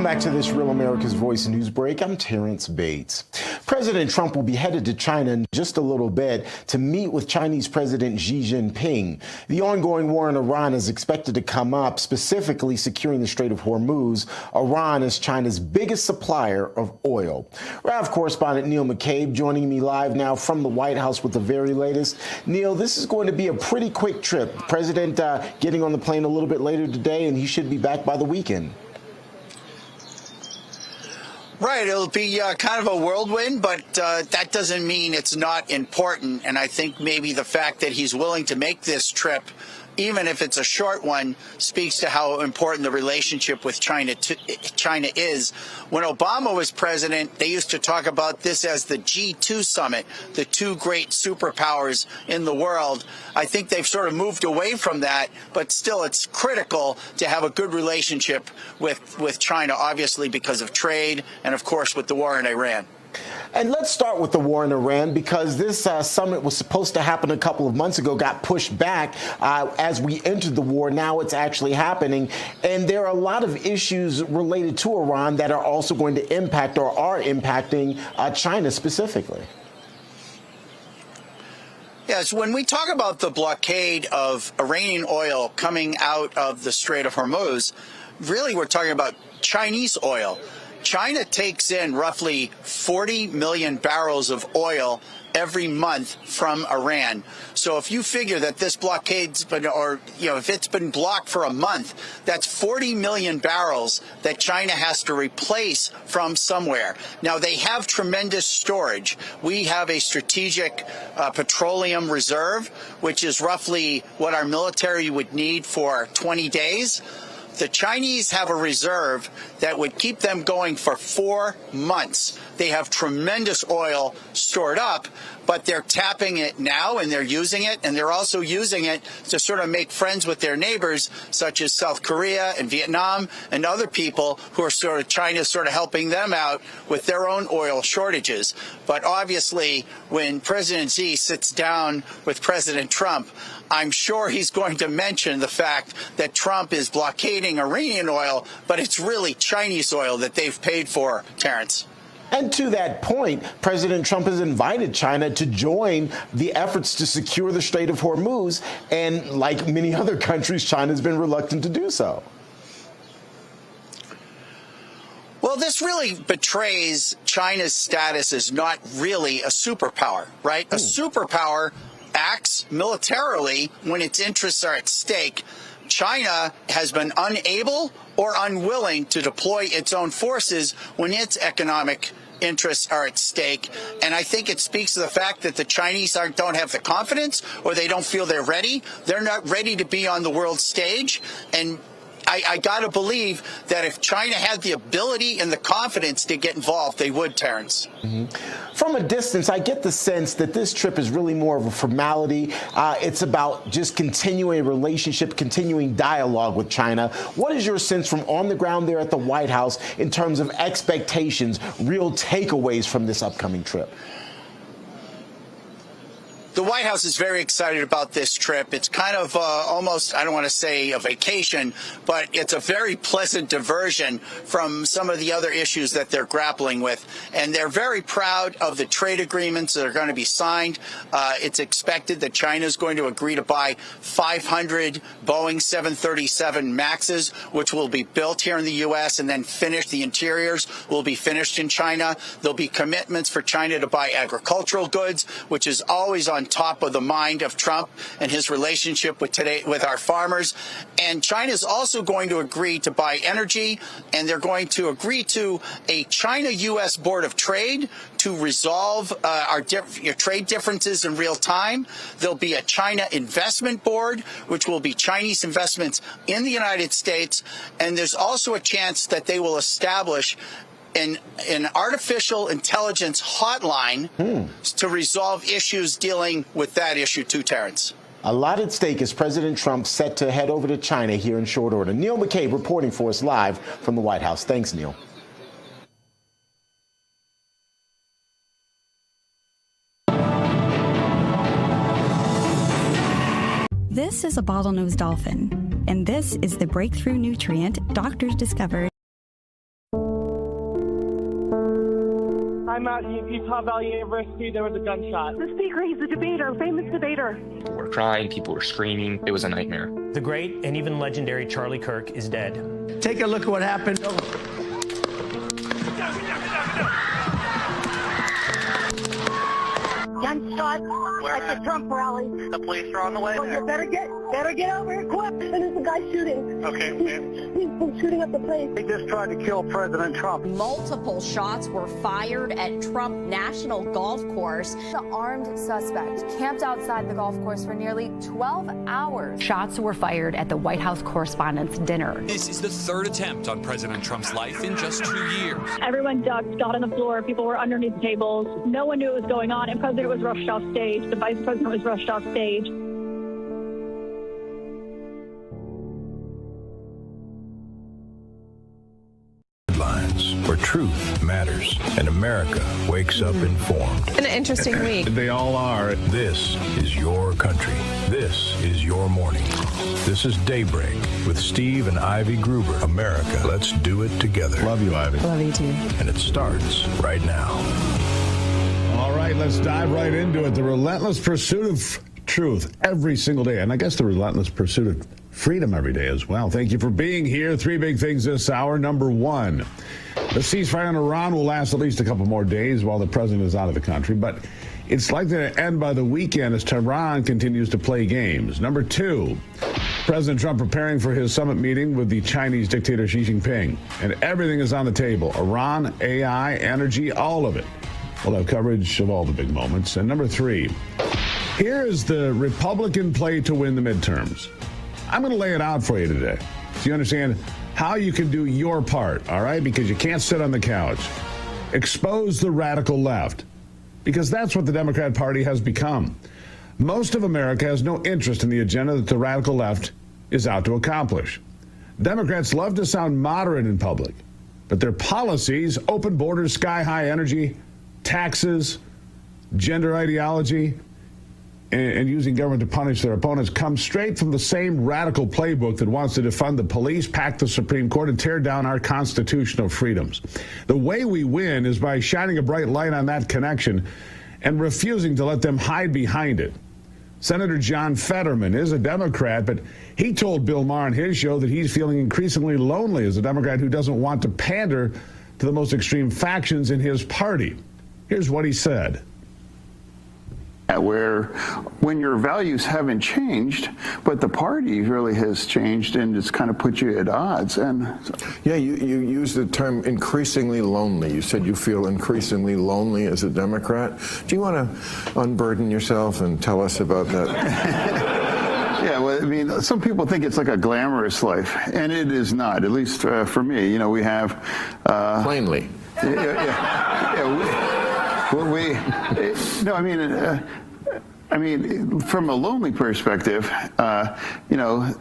back to this Real America's Voice news break. I'm Terrence Bates. President Trump will be headed to China in just a little bit to meet with Chinese President Xi Jinping. The ongoing war in Iran is expected to come up, specifically securing the Strait of Hormuz. Iran is China's biggest supplier of oil. RAV correspondent Neil McCabe joining me live now from the White House with the very latest. Neil, this is going to be a pretty quick trip. The president getting on the plane a little bit later today, and he should be back by the weekend. Right, it'll be kind of a whirlwind, but that doesn't mean it's not important. And I think maybe the fact that he's willing to make this trip, even if it's a short one, speaks to how important the relationship with China is. When Obama was president, they used to talk about this as the G2 summit, the two great superpowers in the world. I think they've sort of moved away from that, but still it's critical to have a good relationship with China, obviously because of trade and, of course, with the war in Iran. And let's start with the war in Iran, because this summit was supposed to happen a couple of months ago, got pushed back as we entered the war. Now it's actually happening. And there are a lot of issues related to Iran that are also going to impact or are impacting China specifically. Yes, when we talk about the blockade of Iranian oil coming out of the Strait of Hormuz, really we're talking about Chinese oil. China takes in roughly 40 million barrels of oil every month from Iran. So if you figure that this blockade's been, or, if it's been blocked for a month, that's 40 million barrels that China has to replace from somewhere. Now, they have tremendous storage. We have a strategic petroleum reserve, which is roughly what our military would need for 20 days. The Chinese have a reserve that would keep them going for 4 months. They have tremendous oil stored up, but they're tapping it now and they're using it, and they're also using it to sort of make friends with their neighbors, such as South Korea and Vietnam and other people who are China's sort of helping them out with their own oil shortages. But obviously, when President Xi sits down with President Trump, I'm sure he's going to mention the fact that Trump is blockading Iranian oil, but it's really Chinese oil that they've paid for, Terrence. And to that point, President Trump has invited China to join the efforts to secure the Strait of Hormuz. And like many other countries, China's been reluctant to do so. Well, this really betrays China's status as not really a superpower, right? A superpower acts militarily when its interests are at stake. China has been unable or unwilling to deploy its own forces when its economic interests are at stake. And I think it speaks to the fact that the Chinese don't have the confidence, or they don't feel they're ready. They're not ready to be on the world stage. And I got to believe that if China had the ability and the confidence to get involved, they would, Terrence. From a distance, I get the sense that this trip is really more of a formality. It's about just continuing a relationship, continuing dialogue with China. What is your sense from on the ground there at the White House in terms of expectations, real takeaways from this upcoming trip? The White House is very excited about this trip. It's kind of almost, I don't want to say a vacation, but it's a very pleasant diversion from some of the other issues that they're grappling with. And they're very proud of the trade agreements that are going to be signed. It's expected that China is going to agree to buy 500 Boeing 737 MAXs, which will be built here in the U.S. and then finished. The interiors will be finished in China. There'll be commitments for China to buy agricultural goods, which is always on top of the mind of Trump and his relationship with our farmers. And China is also going to agree to buy energy, and they're going to agree to a China-U.S. Board of Trade to resolve our trade differences in real time. There'll be a China Investment Board, which will be Chinese investments in the United States. And there's also a chance that they will establish an artificial intelligence hotline to resolve issues dealing with that issue too, Terrence. A lot at stake as President Trump set to head over to China here in short order. Neil McCabe reporting for us live from the White House. Thanks, Neil. This is a bottlenose dolphin, and this is the breakthrough nutrient doctors discovered I'm at Utah Valley University. There was a gunshot. The speaker, he's a debater, famous debater. People were crying, people were screaming. It was a nightmare. The great and even legendary Charlie Kirk is dead. Take a look at what happened. Gunshot at the Trump rally. The police are on the way. Well, you better get over here quick. And there's a guy shooting. Okay, ma'am. He's been shooting up the place. They just tried to kill President Trump. Multiple shots were fired at Trump National Golf Course. The armed suspect camped outside the golf course for nearly 12 hours. Shots were fired at the White House Correspondents' Dinner. This is the third attempt on President Trump's life in just 2 years. Everyone ducked, got on the floor. People were underneath tables. No one knew what was going on, and President was rushed off stage. The vice president was rushed off stage. Headlines where truth matters and America wakes up informed. An interesting week. They all are. This is your country. This is your morning. This is Daybreak with Steve and Ivey Gruber. America, let's do it together. Love you, Ivey. Love you too. And it starts right now. All right, let's dive right into it. The relentless pursuit of truth every single day. And I guess the relentless pursuit of freedom every day as well. Thank you for being here. Three big things this hour. Number one, the ceasefire in Iran will last at least a couple more days while the president is out of the country. But it's likely to end by the weekend as Tehran continues to play games. Number two, President Trump preparing for his summit meeting with the Chinese dictator Xi Jinping. And everything is on the table. Iran, AI, energy, all of it. We'll have coverage of all the big moments. And number three, here is the Republican play to win the midterms. I'm going to lay it out for you today so you understand how you can do your part, all right? Because you can't sit on the couch. Expose the radical left, because that's what the Democrat Party has become. Most of America has no interest in the agenda that the radical left is out to accomplish. Democrats love to sound moderate in public, but their policies, open borders, sky-high energy, taxes, gender ideology, and using government to punish their opponents come straight from the same radical playbook that wants to defund the police, pack the Supreme Court, and tear down our constitutional freedoms. The way we win is by shining a bright light on that connection and refusing to let them hide behind it. Senator John Fetterman is a Democrat, but he told Bill Maher on his show that he's feeling increasingly lonely as a Democrat who doesn't want to pander to the most extreme factions in his party. Here's what he said. Where when your values haven't changed, but the party really has changed and it's kind of put you at odds. And yeah, you use the term increasingly lonely. You said you feel increasingly lonely as a Democrat. Do you want to unburden yourself and tell us about that? Yeah, well, I mean, some people think it's like a glamorous life, and it is not, at least for me. You know, we have... Plainly. I mean, from a lonely perspective,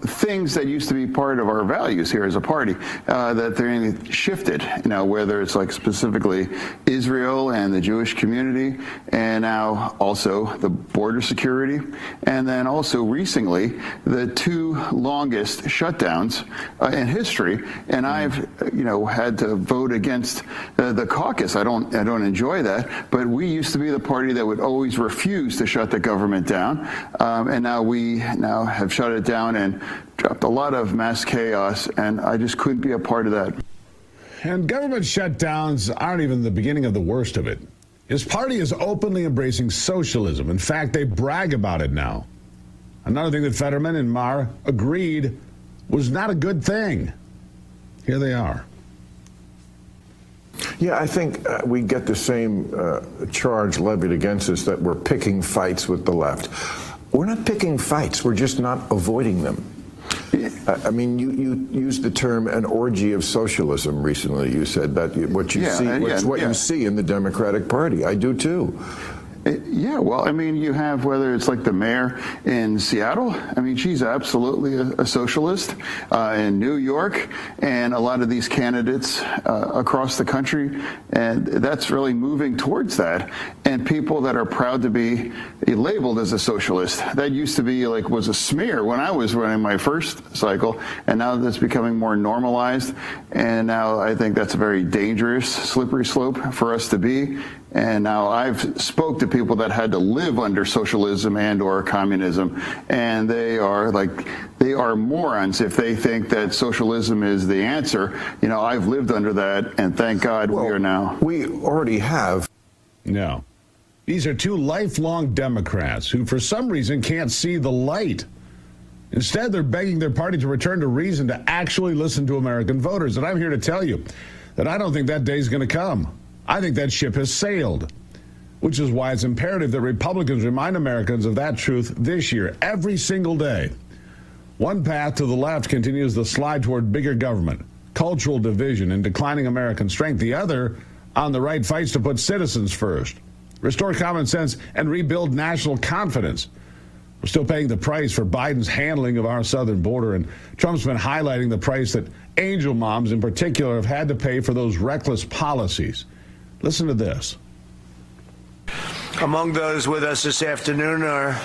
things that used to be part of our values here as a party, that they're shifted, whether it's like specifically Israel and the Jewish community, and now also the border security, and then also recently the two longest shutdowns in history. And I've, had to vote against the caucus. I don't enjoy that, but we used to be the party that would always refuse to shut the government down, and now we have shut it down and dropped a lot of mass chaos, and I just couldn't be a part of that. And government shutdowns aren't even the beginning of the worst of it. His party is openly embracing socialism. In fact, they brag about it now. Another thing that Fetterman and Maher agreed was not a good thing. Here they are. Yeah, I think we get the same charge levied against us that we're picking fights with the left. We're not picking fights. We're just not avoiding them. I mean, you used the term an orgy of socialism recently. You said that what you see in the Democratic Party. I do too. Yeah, well, I mean, you have whether it's like the mayor in Seattle. I mean, she's absolutely a socialist in New York, and a lot of these candidates across the country, and that's really moving towards that. And people that are proud to be labeled as a socialist, that used to be was a smear when I was running my first cycle, and now that's becoming more normalized. And now I think that's a very dangerous, slippery slope for us to be. And now I've spoke to people that had to live under socialism and or communism, and they are morons if they think that socialism is the answer. You know, I've lived under that, and thank God we are now. We already have. No. These are two lifelong Democrats who, for some reason, can't see the light. Instead, they're begging their party to return to reason, to actually listen to American voters. And I'm here to tell you that I don't think that day's going to come. I think that ship has sailed, which is why it's imperative that Republicans remind Americans of that truth this year, every single day. One path to the left continues the slide toward bigger government, cultural division, and declining American strength. The other, on the right, fights to put citizens first, restore common sense, and rebuild national confidence. We're still paying the price for Biden's handling of our southern border, and Trump's been highlighting the price that angel moms in particular have had to pay for those reckless policies. Listen to this. Among those with us this afternoon are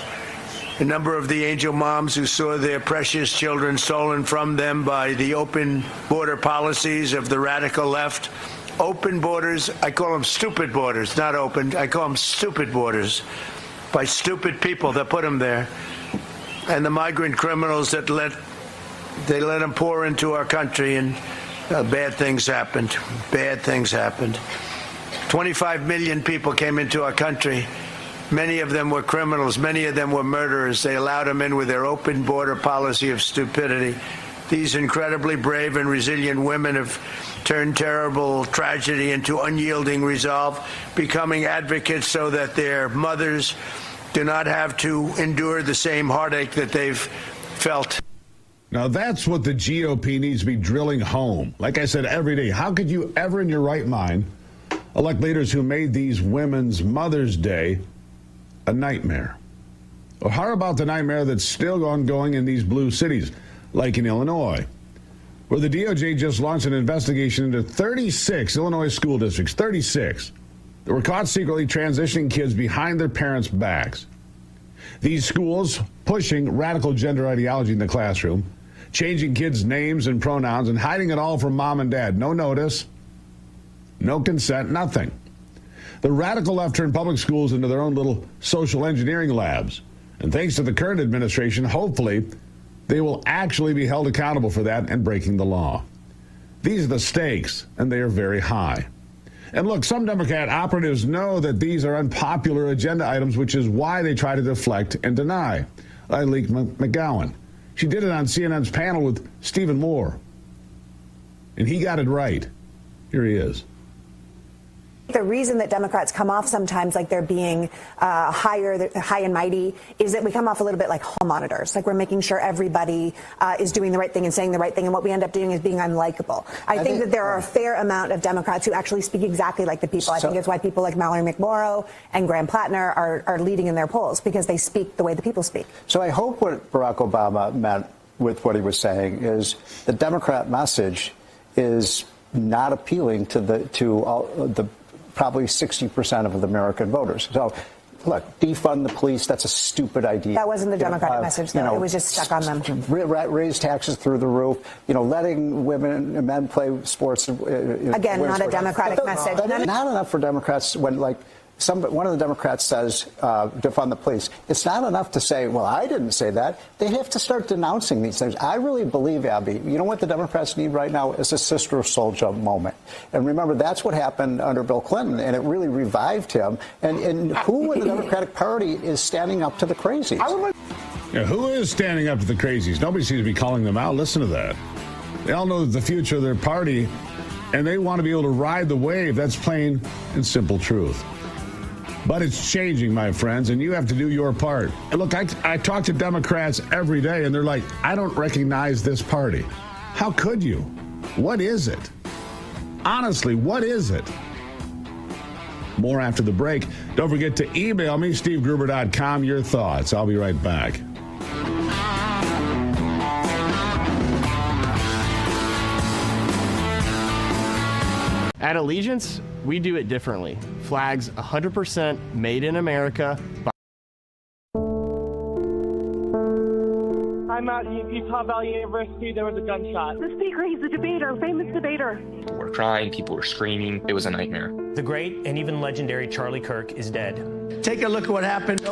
a number of the angel moms who saw their precious children stolen from them by the open border policies of the radical left. Open borders, I call them stupid borders, not open. I call them stupid borders by stupid people that put them there. And the migrant criminals that let them pour into our country, and bad things happened. Bad things happened. 25 million people came into our country. Many of them were criminals. Many of them were murderers. They allowed them in with their open border policy of stupidity. These incredibly brave and resilient women have turned terrible tragedy into unyielding resolve, becoming advocates so that their mothers do not have to endure the same heartache that they've felt. Now, that's what the GOP needs to be drilling home. Like I said, every day. How could you ever in your right mind elect leaders who made these women's Mother's Day a nightmare? Or how about the nightmare that's still ongoing in these blue cities, like in Illinois, where the DOJ just launched an investigation into 36 Illinois school districts, 36, that were caught secretly transitioning kids behind their parents' backs. These schools pushing radical gender ideology in the classroom, changing kids' names and pronouns, and hiding it all from mom and dad. No notice, no consent, nothing. The radical left turned public schools into their own little social engineering labs. And thanks to the current administration, hopefully, they will actually be held accountable for that and breaking the law. These are the stakes, and they are very high. And look, some Democrat operatives know that these are unpopular agenda items, which is why they try to deflect and deny. Like McGowan. She did it on CNN's panel with Stephen Moore. And he got it right. Here he is. The reason that Democrats come off sometimes like they're being high and mighty is that we come off a little bit like hall monitors, like we're making sure everybody is doing the right thing and saying the right thing, and what we end up doing is being unlikable. I think that there are a fair amount of Democrats who actually speak exactly like the people. I think it's why people like Mallory McMorrow and Graham Plattner are leading in their polls, because they speak the way the people speak. So I hope what Barack Obama meant with what he was saying is the Democrat message is not appealing to all the probably 60% of the American voters. So, look, defund the police, that's a stupid idea. That wasn't the Democratic message, though. It was just stuck on them. Raise taxes through the roof, letting women and men play sports. Again, not a Democratic message. Not enough for Democrats when, one of the Democrats says defund the police. It's not enough to say, well, I didn't say that. They have to start denouncing these things. I really believe, Abby, you know what the Democrats need right now is a Sister Souljah moment. And remember, that's what happened under Bill Clinton, and it really revived him. And who in the Democratic Party is standing up to the crazies? Yeah, who is standing up to the crazies? Nobody seems to be calling them out. Listen to that. They all know the future of their party, and they want to be able to ride the wave. That's plain and simple truth. But it's changing, my friends, and you have to do your part. And look, I talk to Democrats every day, and they're like, I don't recognize this party. How could you? What is it? Honestly, what is it? More after the break. Don't forget to email me, stevegruber.com, your thoughts. I'll be right back. At Allegiance, we do it differently. Flags 100% made in America. I'm at Utah Valley University. There was a gunshot. The speaker, he's a debater, famous debater. People were crying. People were screaming. It was a nightmare. The great and even legendary Charlie Kirk is dead. Take a look at what happened.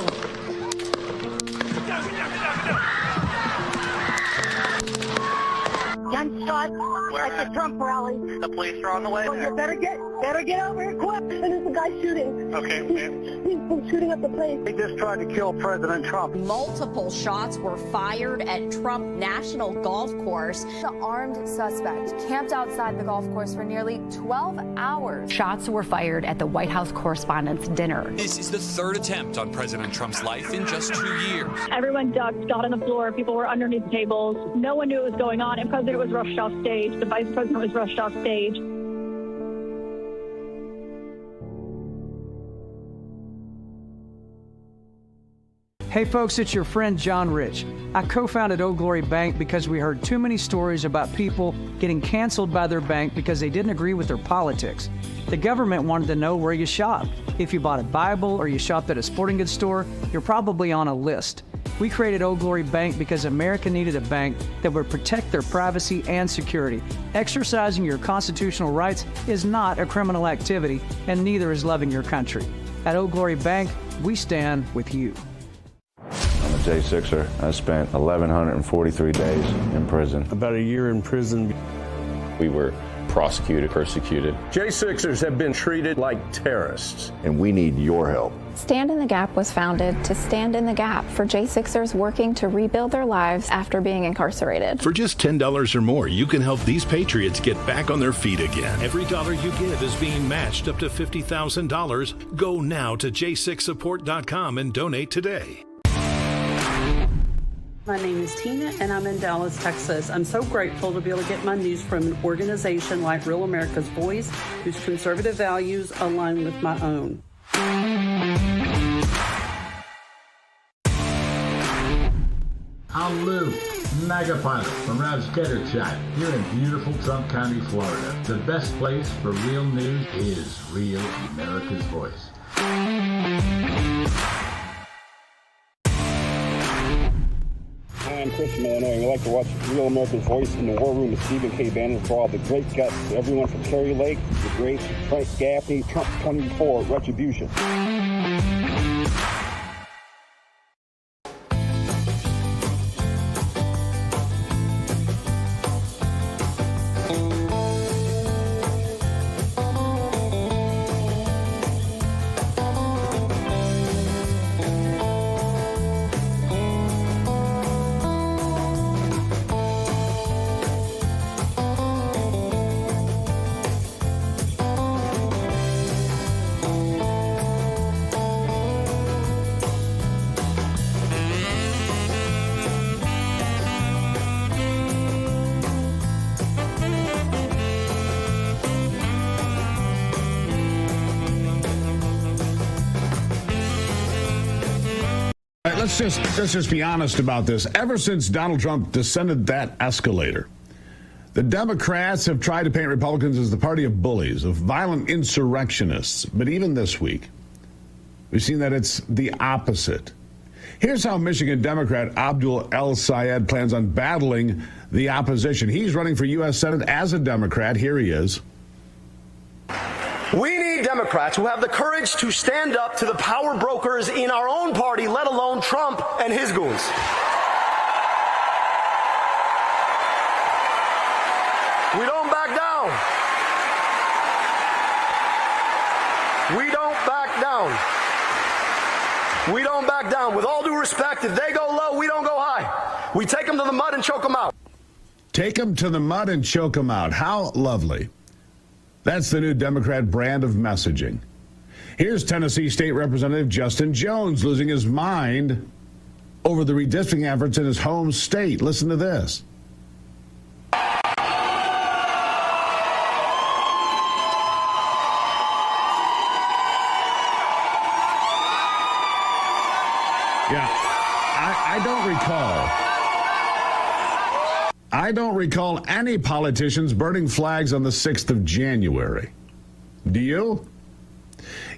Gunshot at the Trump rally. The police are on the way. So you better get over here quick. And there's a guy shooting. Okay. He's been shooting up the place. They just tried to kill President Trump. Multiple shots were fired at Trump National Golf Course. The armed suspect camped outside the golf course for nearly 12 hours. Shots were fired at the White House Correspondents' Dinner. This is the third attempt on President Trump's life in just 2 years. Everyone ducked, got on the floor. People were underneath tables. No one knew what was going on. And the president was rushed off stage. The vice president was rushed off stage. Hey folks, it's your friend John Rich. I co-founded Old Glory Bank because we heard too many stories about people getting canceled by their bank because they didn't agree with their politics. The government wanted to know where you shop. If you bought a Bible or you shopped at a sporting goods store, you're probably on a list. We created Old Glory Bank because America needed a bank that would protect their privacy and security. Exercising your constitutional rights is not a criminal activity, and neither is loving your country. At Old Glory Bank, we stand with you. I'm a J6er. I spent 1,143 days in prison. About a year in prison. We were prosecuted, persecuted. J6ers have been treated like terrorists. And we need your help. Stand in the Gap was founded to stand in the gap for J6ers working to rebuild their lives after being incarcerated. For just $10 or more, you can help these patriots get back on their feet again. Every dollar you give is being matched up to $50,000. Go now to j6support.com and donate today. My name is Tina, and I'm in Dallas, Texas. I'm so grateful to be able to get my news from an organization like Real America's Voice, whose conservative values align with my own. I'm Lou, mega pilot from Rav's Getter Chat here in beautiful Trump County, Florida. The best place for real news is Real America's Voice. I'm Chris from Illinois, and we like to watch Real America's Voice in the War Room with Stephen K. Bannon for all the great guests. Everyone from Kerry Lake, the great Frank Gaffney, Trump 24, Retribution. Let's just be honest about this. Ever since Donald Trump descended that escalator, the Democrats have tried to paint Republicans as the party of bullies, of violent insurrectionists. But even this week, we've seen that it's the opposite. Here's how Michigan Democrat Abdul El Sayed plans on battling the opposition. He's running for U.S. Senate as a Democrat. Here he is. We need Democrats who have the courage to stand up to the power brokers in our own party, let alone Trump and his goons. We don't back down. We don't back down. We don't back down. With all due respect, if they go low, we don't go high. We take them to the mud and choke them out. Take them to the mud and choke them out. How lovely. That's the new Democrat brand of messaging. Here's Tennessee State Representative Justin Jones losing his mind over the redistricting efforts in his home state. Listen to this. Yeah, I don't recall any politicians burning flags on the 6th of January. Do you?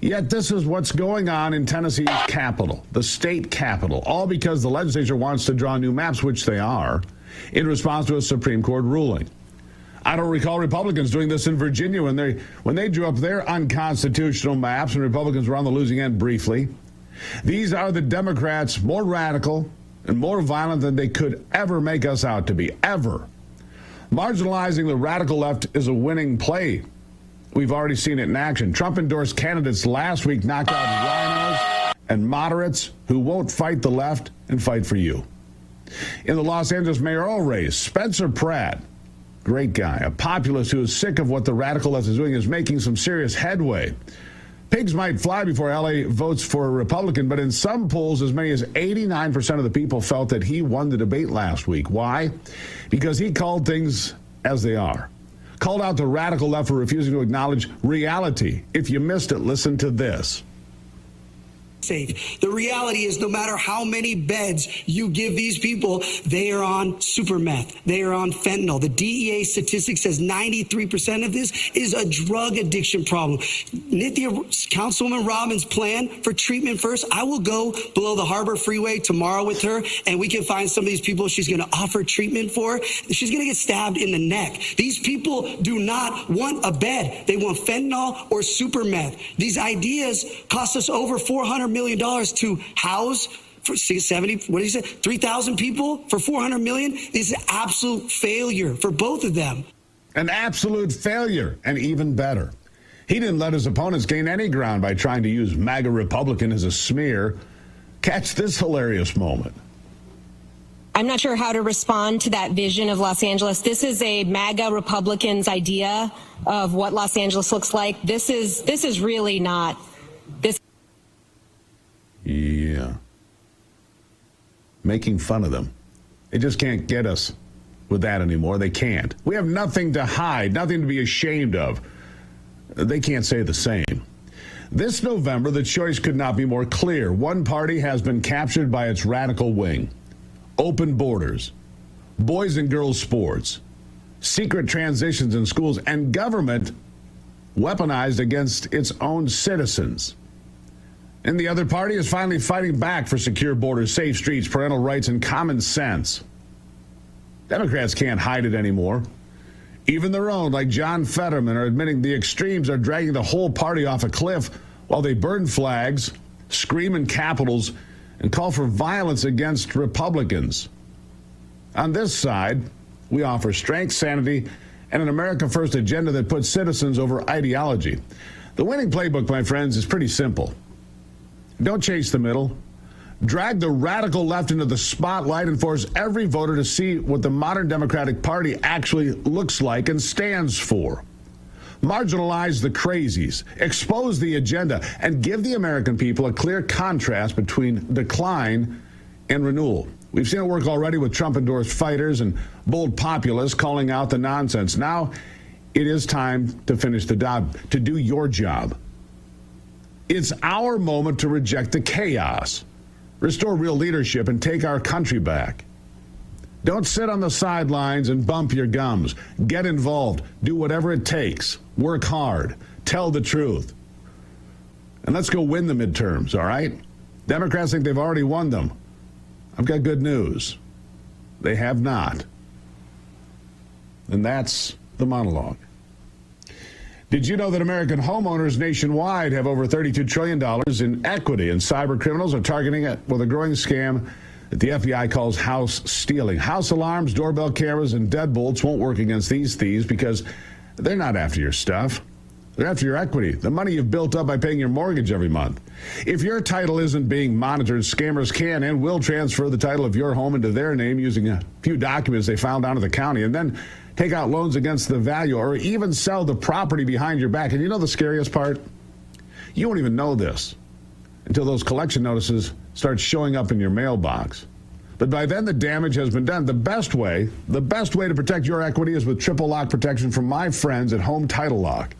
Yet this is what's going on in Tennessee's capital, the state capital, all because the legislature wants to draw new maps, which they are, in response to a Supreme Court ruling. I don't recall Republicans doing this in Virginia when they drew up their unconstitutional maps and Republicans were on the losing end briefly. These are the Democrats more radical and more violent than they could ever make us out to be, ever. Marginalizing the radical left is a winning play. We've already seen it in action. Trump-endorsed candidates last week knocked out rhinos and moderates who won't fight the left and fight for you. In the Los Angeles mayoral race, Spencer Pratt, great guy, a populist who is sick of what the radical left is doing, is making some serious headway. Pigs might fly before L.A. votes for a Republican, but in some polls, as many as 89% of the people felt that he won the debate last week. Why? Because he called things as they are. Called out the radical left for refusing to acknowledge reality. If you missed it, listen to this. Safe. The reality is no matter how many beds you give these people, they are on super meth. They are on fentanyl. The DEA statistic says 93% of this is a drug addiction problem. Nithya, Councilwoman Robbins' plan for treatment first, I will go below the Harbor Freeway tomorrow with her and we can find some of these people she's going to offer treatment for. She's going to get stabbed in the neck. These people do not want a bed. They want fentanyl or super meth. These ideas cost us over $400 million to house for 70, what did he say, 3,000 people for $400 million. This is an absolute failure for both of them. An absolute failure, and even better. He didn't let his opponents gain any ground by trying to use MAGA Republican as a smear. Catch this hilarious moment. I'm not sure how to respond to that vision of Los Angeles. This is a MAGA Republican's idea of what Los Angeles looks like. This is really not this. Yeah. Making fun of them. They just can't get us with that anymore. They can't. We have nothing to hide, nothing to be ashamed of. They can't say the same. This November, the choice could not be more clear. One party has been captured by its radical wing. Open borders, boys and girls sports, secret transitions in schools, and government weaponized against its own citizens. And the other party is finally fighting back for secure borders, safe streets, parental rights, and common sense. Democrats can't hide it anymore. Even their own, like John Fetterman, are admitting the extremes are dragging the whole party off a cliff while they burn flags, scream in capitals, and call for violence against Republicans. On this side, we offer strength, sanity, and an America First agenda that puts citizens over ideology. The winning playbook, my friends, is pretty simple. Don't chase the middle. Drag the radical left into the spotlight and force every voter to see what the modern Democratic Party actually looks like and stands for. Marginalize the crazies, expose the agenda, and give the American people a clear contrast between decline and renewal. We've seen it work already with Trump-endorsed fighters and bold populists calling out the nonsense. Now it is time to finish the job, to do your job. It's our moment to reject the chaos, restore real leadership, and take our country back. Don't sit on the sidelines and bump your gums. Get involved. Do whatever it takes. Work hard. Tell the truth. And let's go win the midterms, all right? Democrats think they've already won them. I've got good news. They have not. And that's the monologue. Did you know that American homeowners nationwide have over $32 trillion in equity, and cyber criminals are targeting it with a growing scam that the FBI calls house stealing? House alarms, doorbell cameras, and deadbolts won't work against these thieves because they're not after your stuff. They're after your equity, the money you've built up by paying your mortgage every month. If your title isn't being monitored, scammers can and will transfer the title of your home into their name using a few documents they found down at the county, and then take out loans against the value or even sell the property behind your back. And you know the scariest part? You won't even know this until those collection notices start showing up in your mailbox. But by then, the damage has been done. The best way to protect your equity is with triple lock protection from my friends at Home Title Lock.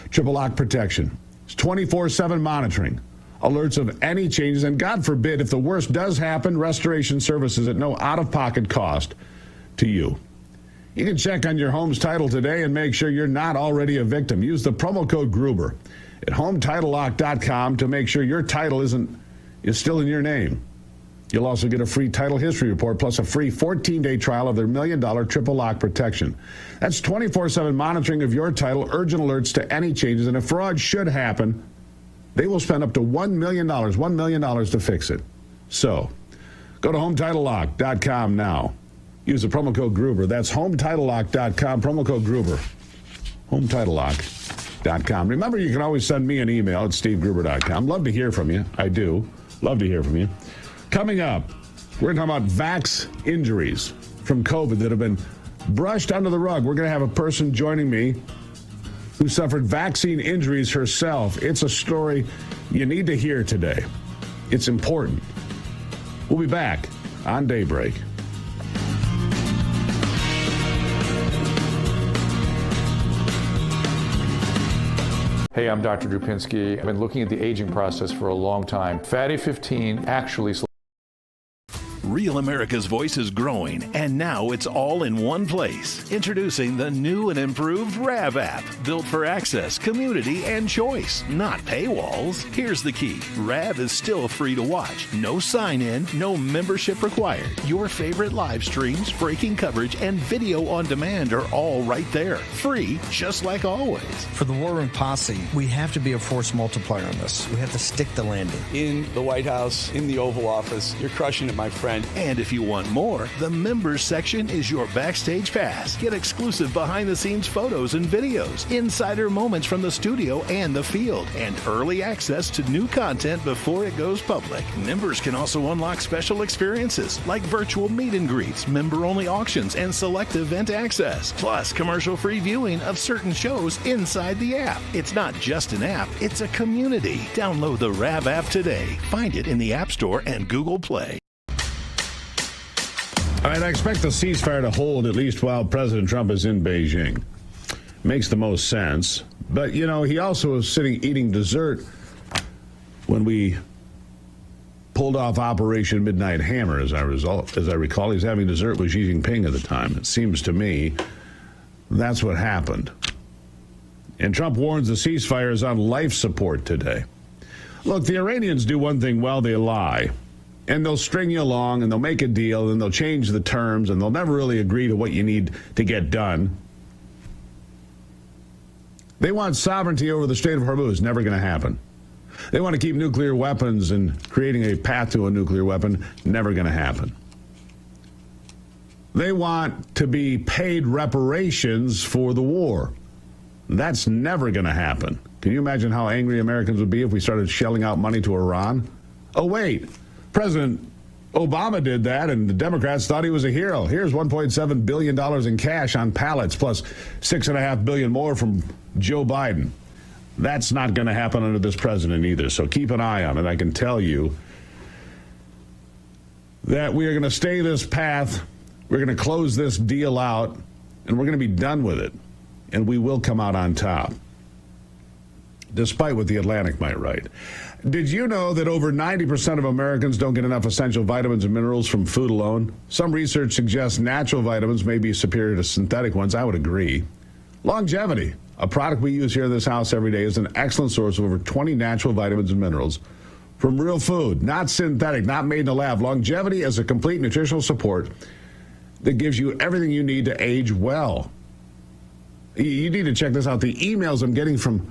Triple lock protection. It's 24/7 monitoring, alerts of any changes, and God forbid, if the worst does happen, restoration services at no out-of-pocket cost to you. You can check on your home's title today and make sure you're not already a victim. Use the promo code Gruber at HometitleLock.com to make sure your title is still in your name. You'll also get a free title history report plus a free 14-day trial of their $1 million triple lock protection. That's 24/7 monitoring of your title, urgent alerts to any changes, and if fraud should happen, they will spend up to $1 million to fix it. So, go to HomeTitleLock.com now. Use the promo code Gruber. That's HomeTitleLock.com, promo code Gruber. HomeTitleLock.com. Remember, you can always send me an email at SteveGruber.com. Love to hear from you. I do. Love to hear from you. Coming up, we're going to talk about vax injuries from COVID that have been brushed under the rug. We're going to have a person joining me who suffered vaccine injuries herself. It's a story you need to hear today. It's important. We'll be back on Daybreak. Hey, I'm Dr. Drupinski. I've been looking at the aging process for a long time. Fatty 15 actually... Real America's Voice is growing, and now it's all in one place. Introducing the new and improved RAV app, built for access, community, and choice, not paywalls. Here's the key. RAV is still free to watch. No sign-in, no membership required. Your favorite live streams, breaking coverage, and video on demand are all right there. Free, just like always. For the War Room Posse, we have to be a force multiplier on this. We have to stick the landing. In the White House, in the Oval Office, you're crushing it, my friend. And if you want more, the members section is your backstage pass. Get exclusive behind-the-scenes photos and videos, insider moments from the studio and the field, and early access to new content before it goes public. Members can also unlock special experiences like virtual meet and greets, member-only auctions, and select event access. Plus, commercial-free viewing of certain shows inside the app. It's not just an app, it's a community. Download the RAV app today. Find it in the App Store and Google Play. All right, I expect the ceasefire to hold at least while President Trump is in Beijing. Makes the most sense. But, you know, he also was sitting eating dessert when we pulled off Operation Midnight Hammer, as I recall. He's having dessert with Xi Jinping at the time. It seems to me that's what happened. And Trump warns the ceasefire is on life support today. Look, the Iranians do one thing well, they lie. And they'll string you along, and they'll make a deal, and they'll change the terms, and they'll never really agree to what you need to get done. They want sovereignty over the Strait of Hormuz. Never going to happen. They want to keep nuclear weapons and creating a path to a nuclear weapon. Never going to happen. They want to be paid reparations for the war. That's never going to happen. Can you imagine how angry Americans would be if we started shelling out money to Iran? Oh, wait. President Obama did that, and the Democrats thought he was a hero. Here's $1.7 billion in cash on pallets, plus $6.5 billion more from Joe Biden. That's not going to happen under this president either, so keep an eye on it. I can tell you that we are going to stay this path. We're going to close this deal out, and we're going to be done with it, and we will come out on top, despite what the Atlantic might write. Did you know that over 90% of Americans don't get enough essential vitamins and minerals from food alone? Some research suggests natural vitamins may be superior to synthetic ones. I would agree. Longevity, a product we use here in this house every day, is an excellent source of over 20 natural vitamins and minerals from real food, not synthetic, not made in a lab. Longevity is a complete nutritional support that gives you everything you need to age well. You need to check this out. The emails I'm getting from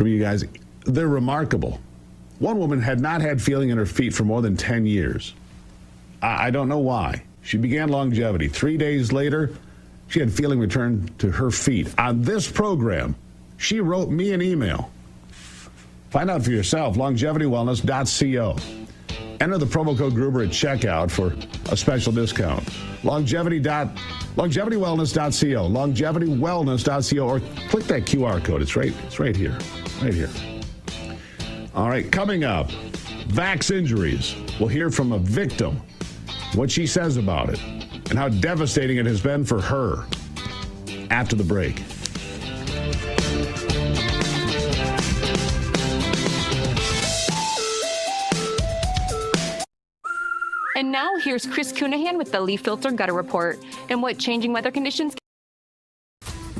you guys, they're remarkable. One woman had not had feeling in her feet for more than 10 years. I don't know why. She began longevity. 3 days later, she had feeling return to her feet. On this program, she wrote me an email. Find out for yourself, longevitywellness.co. Enter the promo code Gruber at checkout for a special discount. Longevitywellness.co, longevitywellness.co, or click that QR code. It's right here, right here. All right, coming up, vax injuries. We'll hear from a victim, what she says about it, and how devastating it has been for her. After the break. And now here's Chris Cunahan with the Leaf Filter Gutter Report and what changing weather conditions.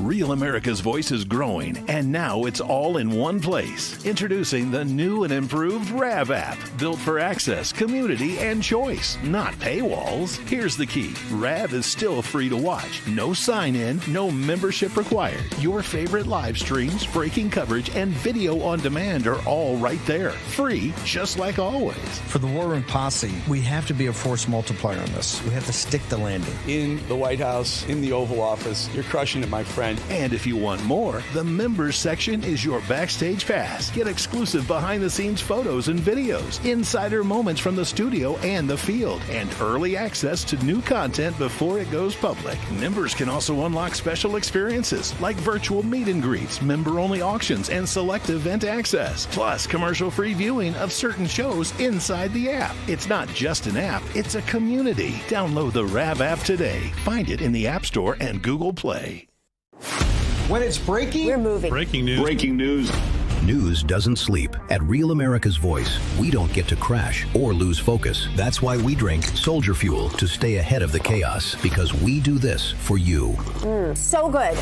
Real America's Voice is growing, and now it's all in one place. Introducing the new and improved RAV app, built for access, community, and choice, not paywalls. Here's the key. RAV is still free to watch. No sign-in, no membership required. Your favorite live streams, breaking coverage, and video on demand are all right there. Free, just like always. For the War Room Posse, we have to be a force multiplier on this. We have to stick the landing. In the White House, in the Oval Office, you're crushing it, my friend. And if you want more, the members section is your backstage pass. Get exclusive behind-the-scenes photos and videos, insider moments from the studio and the field, and early access to new content before it goes public. Members can also unlock special experiences like virtual meet and greets, member-only auctions, and select event access, plus commercial-free viewing of certain shows inside the app. It's not just an app, it's a community. Download the RAV app today. Find it in the App Store and Google Play. When it's breaking, we're moving. Breaking news. Breaking news. News doesn't sleep. At Real America's Voice, we don't get to crash or lose focus. That's why we drink Soldier Fuel to stay ahead of the chaos, because we do this for you. So good.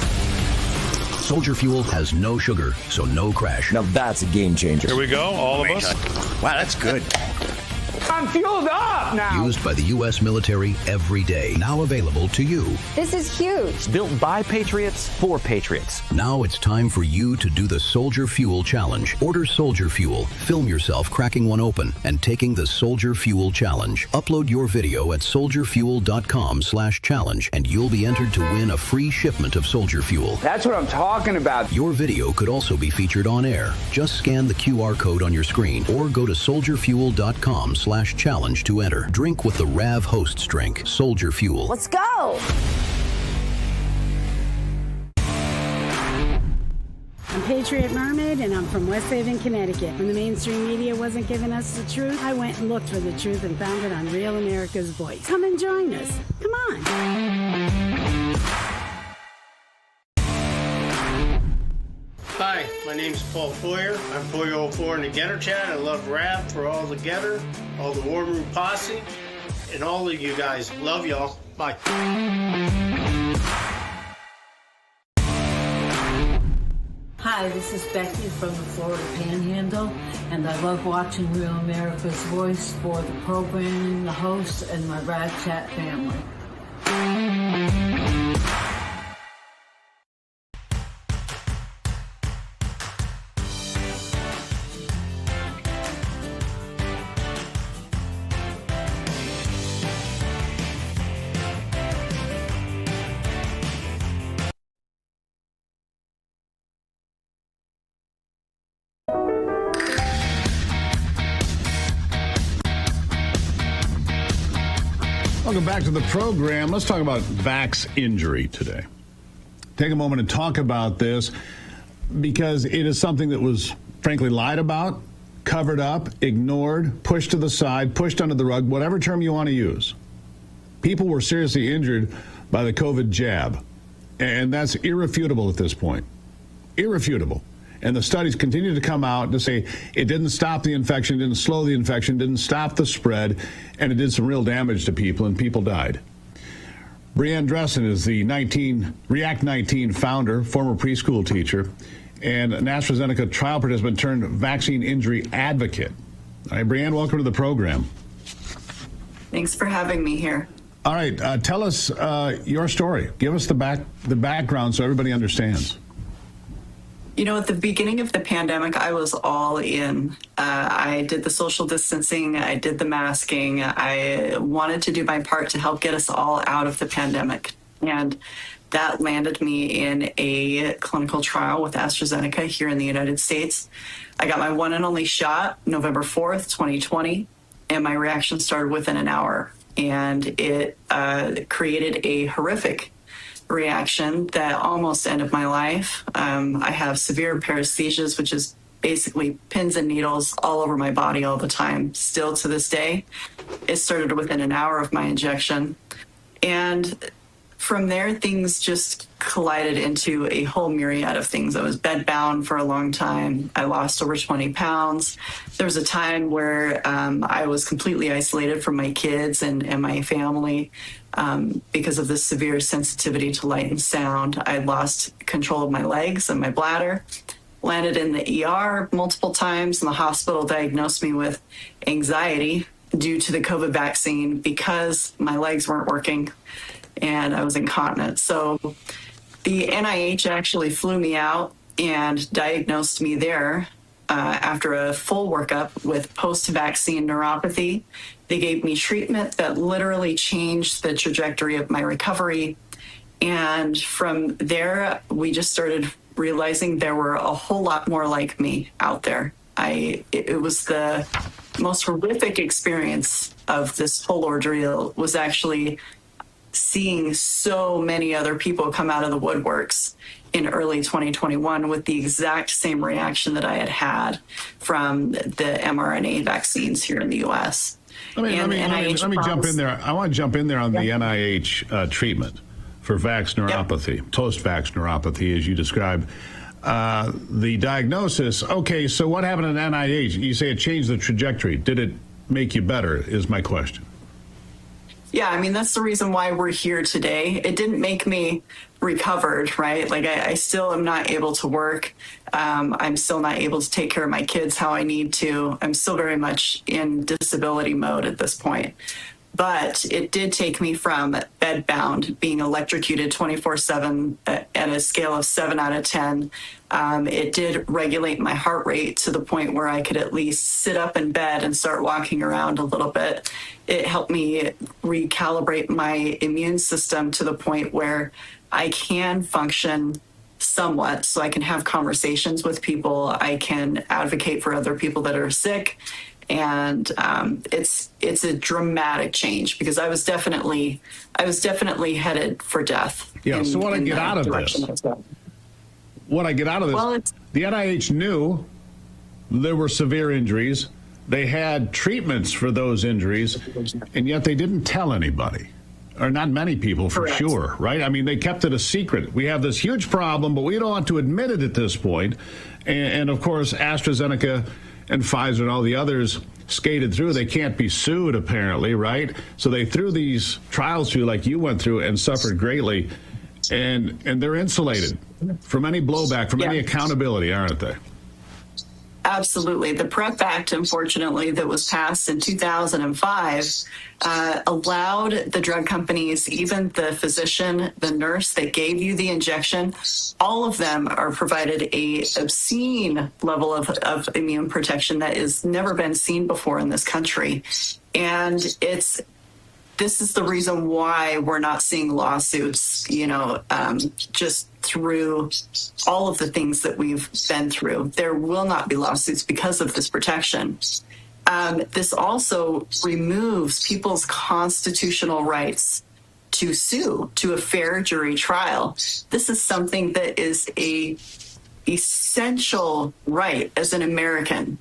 Soldier Fuel has no sugar, so no crash. Now that's a game changer. Here we go, all of us. Wow, that's good. I'm fueled up now. Used by the U.S. military every day. Now available to you. This is huge. Built by Patriots for Patriots. Now it's time for you to do the Soldier Fuel Challenge. Order Soldier Fuel, film yourself cracking one open, and taking the Soldier Fuel Challenge. Upload your video at soldierfuel.com/challenge, and you'll be entered to win a free shipment of Soldier Fuel. That's what I'm talking about. Your video could also be featured on air. Just scan the QR code on your screen or go to soldierfuel.com/challenge to enter. Drink with the RAV hosts drink, Soldier Fuel. Let's go. I'm Patriot Mermaid, and I'm from West Haven, Connecticut. When the mainstream media wasn't giving us the truth, I went and looked for the truth and found it on Real America's Voice. Come and join us. Come on. Hi, my name's Paul Foyer. I'm 404 in the Getter Chat. I love rap for all the Getter, all the War Room Posse, and all of you guys. Love y'all. Bye. Hi, this is Becky from the Florida Panhandle, and I love watching Real America's Voice for the programming, the hosts, and my Rad Chat family. Welcome back to the program. Let's talk about vax injury today. Take a moment and talk about this because it is something that was frankly lied about, covered up, ignored, pushed to the side, pushed under the rug, whatever term you want to use. People were seriously injured by the COVID jab, and that's irrefutable at this point. Irrefutable. And the studies continue to come out to say it didn't stop the infection, didn't slow the infection, didn't stop the spread, and it did some real damage to people, and people died. Brianne Dressen is the React 19 founder, former preschool teacher, and an AstraZeneca trial participant turned vaccine injury advocate. All right, Brianne, welcome to the program. Thanks for having me here. All right, tell us your story. Give us the background so everybody understands. You know, at the beginning of the pandemic, I was all in. I did the social distancing. I did the masking. I wanted to do my part to help get us all out of the pandemic. And that landed me in a clinical trial with AstraZeneca here in the United States. I got my one and only shot November 4th, 2020, and my reaction started within an hour. And it created a horrific reaction that almost ended my life. I have severe paresthesias, which is basically pins and needles all over my body all the time, still to this day. It started within an hour of my injection. And from there, things just collided into a whole myriad of things. I was bedbound for a long time. I lost over 20 pounds. There was a time where I was completely isolated from my kids and my family because of the severe sensitivity to light and sound. I lost control of my legs and my bladder, landed in the ER multiple times, and the hospital diagnosed me with anxiety due to the COVID vaccine because my legs weren't working and I was incontinent. So the NIH actually flew me out and diagnosed me there after a full workup with post-vaccine neuropathy. They gave me treatment that literally changed the trajectory of my recovery. And from there, we just started realizing there were a whole lot more like me out there. It was the most horrific experience of this whole ordeal was actually seeing so many other people come out of the woodworks in early 2021 with the exact same reaction that I had had from the mRNA vaccines here in the U.S. Let me jump in there. I want to jump in there on the NIH treatment for vax neuropathy, post-vax neuropathy, as you described. The diagnosis, okay, so what happened at NIH? You say it changed the trajectory. Did it make you better, is my question. Yeah, I mean, that's the reason why we're here today. It didn't make me recovered, right? Like, I still am not able to work. I'm still not able to take care of my kids how I need to. I'm still very much in disability mode at this point. But it did take me from bedbound, being electrocuted 24/7 at a scale of 7 out of 10. It did regulate my heart rate to the point where I could at least sit up in bed and start walking around a little bit. It helped me recalibrate my immune system to the point where I can function somewhat, so I can have conversations with people. I can advocate for other people that are sick. And it's a dramatic change because I was definitely headed for death. Yeah. So what I get out of this? What I get out of this? Well, the NIH knew there were severe injuries. They had treatments for those injuries, and yet they didn't tell anybody, or not many people for sure, right? I mean, they kept it a secret. We have this huge problem, but we don't want to admit it at this point. And of course, AstraZeneca and Pfizer and all the others skated through. They can't be sued, apparently, right? So they threw these trials through like you went through and suffered greatly. And they're insulated from any blowback, from any accountability, aren't they? Absolutely. The PrEP Act, unfortunately, that was passed in 2005, allowed the drug companies, even the physician, the nurse that gave you the injection, all of them are provided a obscene level of immune protection that has never been seen before in this country. And this is the reason why we're not seeing lawsuits, just through all of the things that we've been through. There will not be lawsuits because of this protection. This also removes people's constitutional rights to sue, to a fair jury trial. This is something that is a essential right as an American.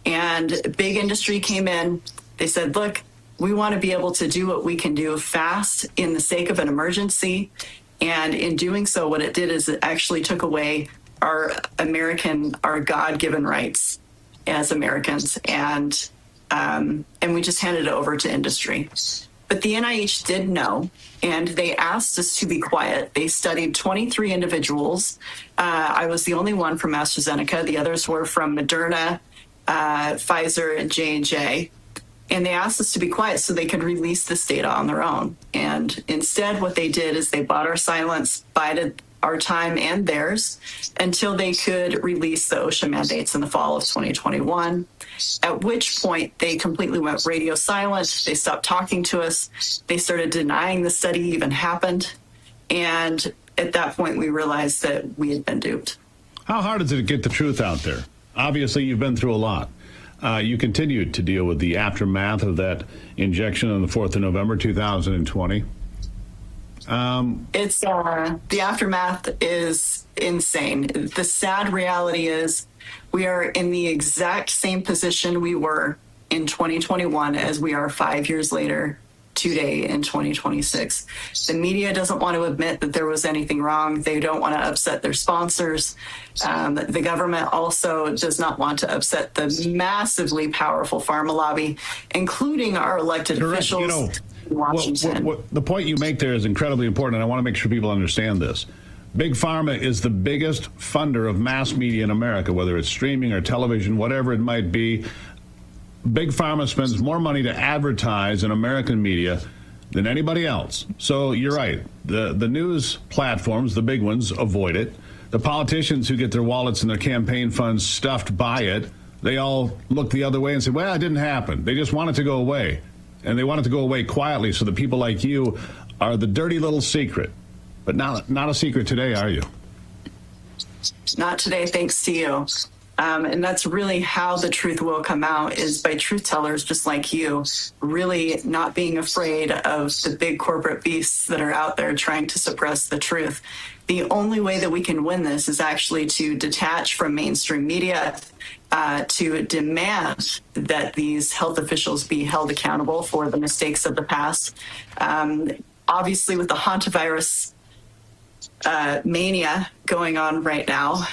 And big industry came in. They said, look, we want to be able to do what we can do fast in the sake of an emergency. And in doing so, what it did is it actually took away our God-given rights as Americans. And we just handed it over to industry. But the NIH did know, and they asked us to be quiet. They studied 23 individuals. I was the only one from AstraZeneca. The others were from Moderna, Pfizer, and J&J. And they asked us to be quiet so they could release this data on their own. And instead, what they did is they bought our silence, bided our time and theirs until they could release the OSHA mandates in the fall of 2021, at which point they completely went radio silent. They stopped talking to us. They started denying the study even happened. And at that point, we realized that we had been duped. How hard is it to get the truth out there? Obviously, you've been through a lot. You continued to deal with the aftermath of that injection on the 4th of November, 2020. The aftermath is insane. The sad reality is we are in the exact same position we were in 2021 as we are 5 years later today in 2026. The media doesn't want to admit that there was anything wrong. They don't want to upset their sponsors. The government also does not want to upset the massively powerful pharma lobby, including our elected officials. You know, in Washington. the point you make there is incredibly important, and I want to make sure people understand this. Big Pharma is the biggest funder of mass media in America, whether it's streaming or television, whatever it might be. Big Pharma spends more money to advertise in American media than anybody else. So you're right. The news platforms, the big ones, avoid it. The politicians who get their wallets and their campaign funds stuffed by it, they all look the other way and say, well, it didn't happen. They just want it to go away. And they want it to go away quietly so that people like you are the dirty little secret. But not a secret today, are you? Not today, thanks to you. And that's really how the truth will come out, is by truth tellers just like you, really not being afraid of the big corporate beasts that are out there trying to suppress the truth. The only way that we can win this is actually to detach from mainstream media, to demand that these health officials be held accountable for the mistakes of the past. Obviously, with the Hantavirus mania going on right now,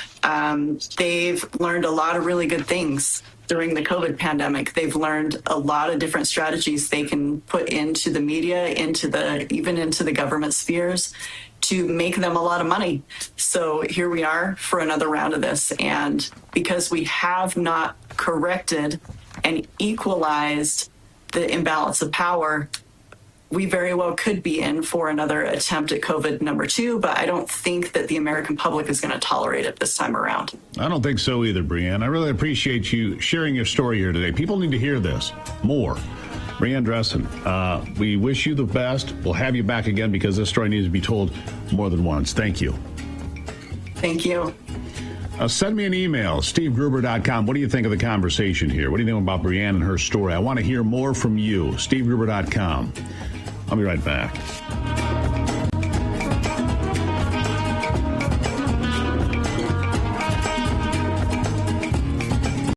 they've learned a lot of really good things during the COVID pandemic. They've learned a lot of different strategies they can put into the media, even into the government spheres, to make them a lot of money. So here we are for another round of this. And because we have not corrected and equalized the imbalance of power, we very well could be in for another attempt at COVID #2, but I don't think that the American public is going to tolerate it this time around. I don't think so either, Brianne. I really appreciate you sharing your story here today. People need to hear this more. Brianne Dressen, we wish you the best. We'll have you back again because this story needs to be told more than once. Thank you. Thank you. Send me an email, stevegruber.com. What do you think of the conversation here? What do you think about Brianne and her story? I want to hear more from you, stevegruber.com. I'll be right back.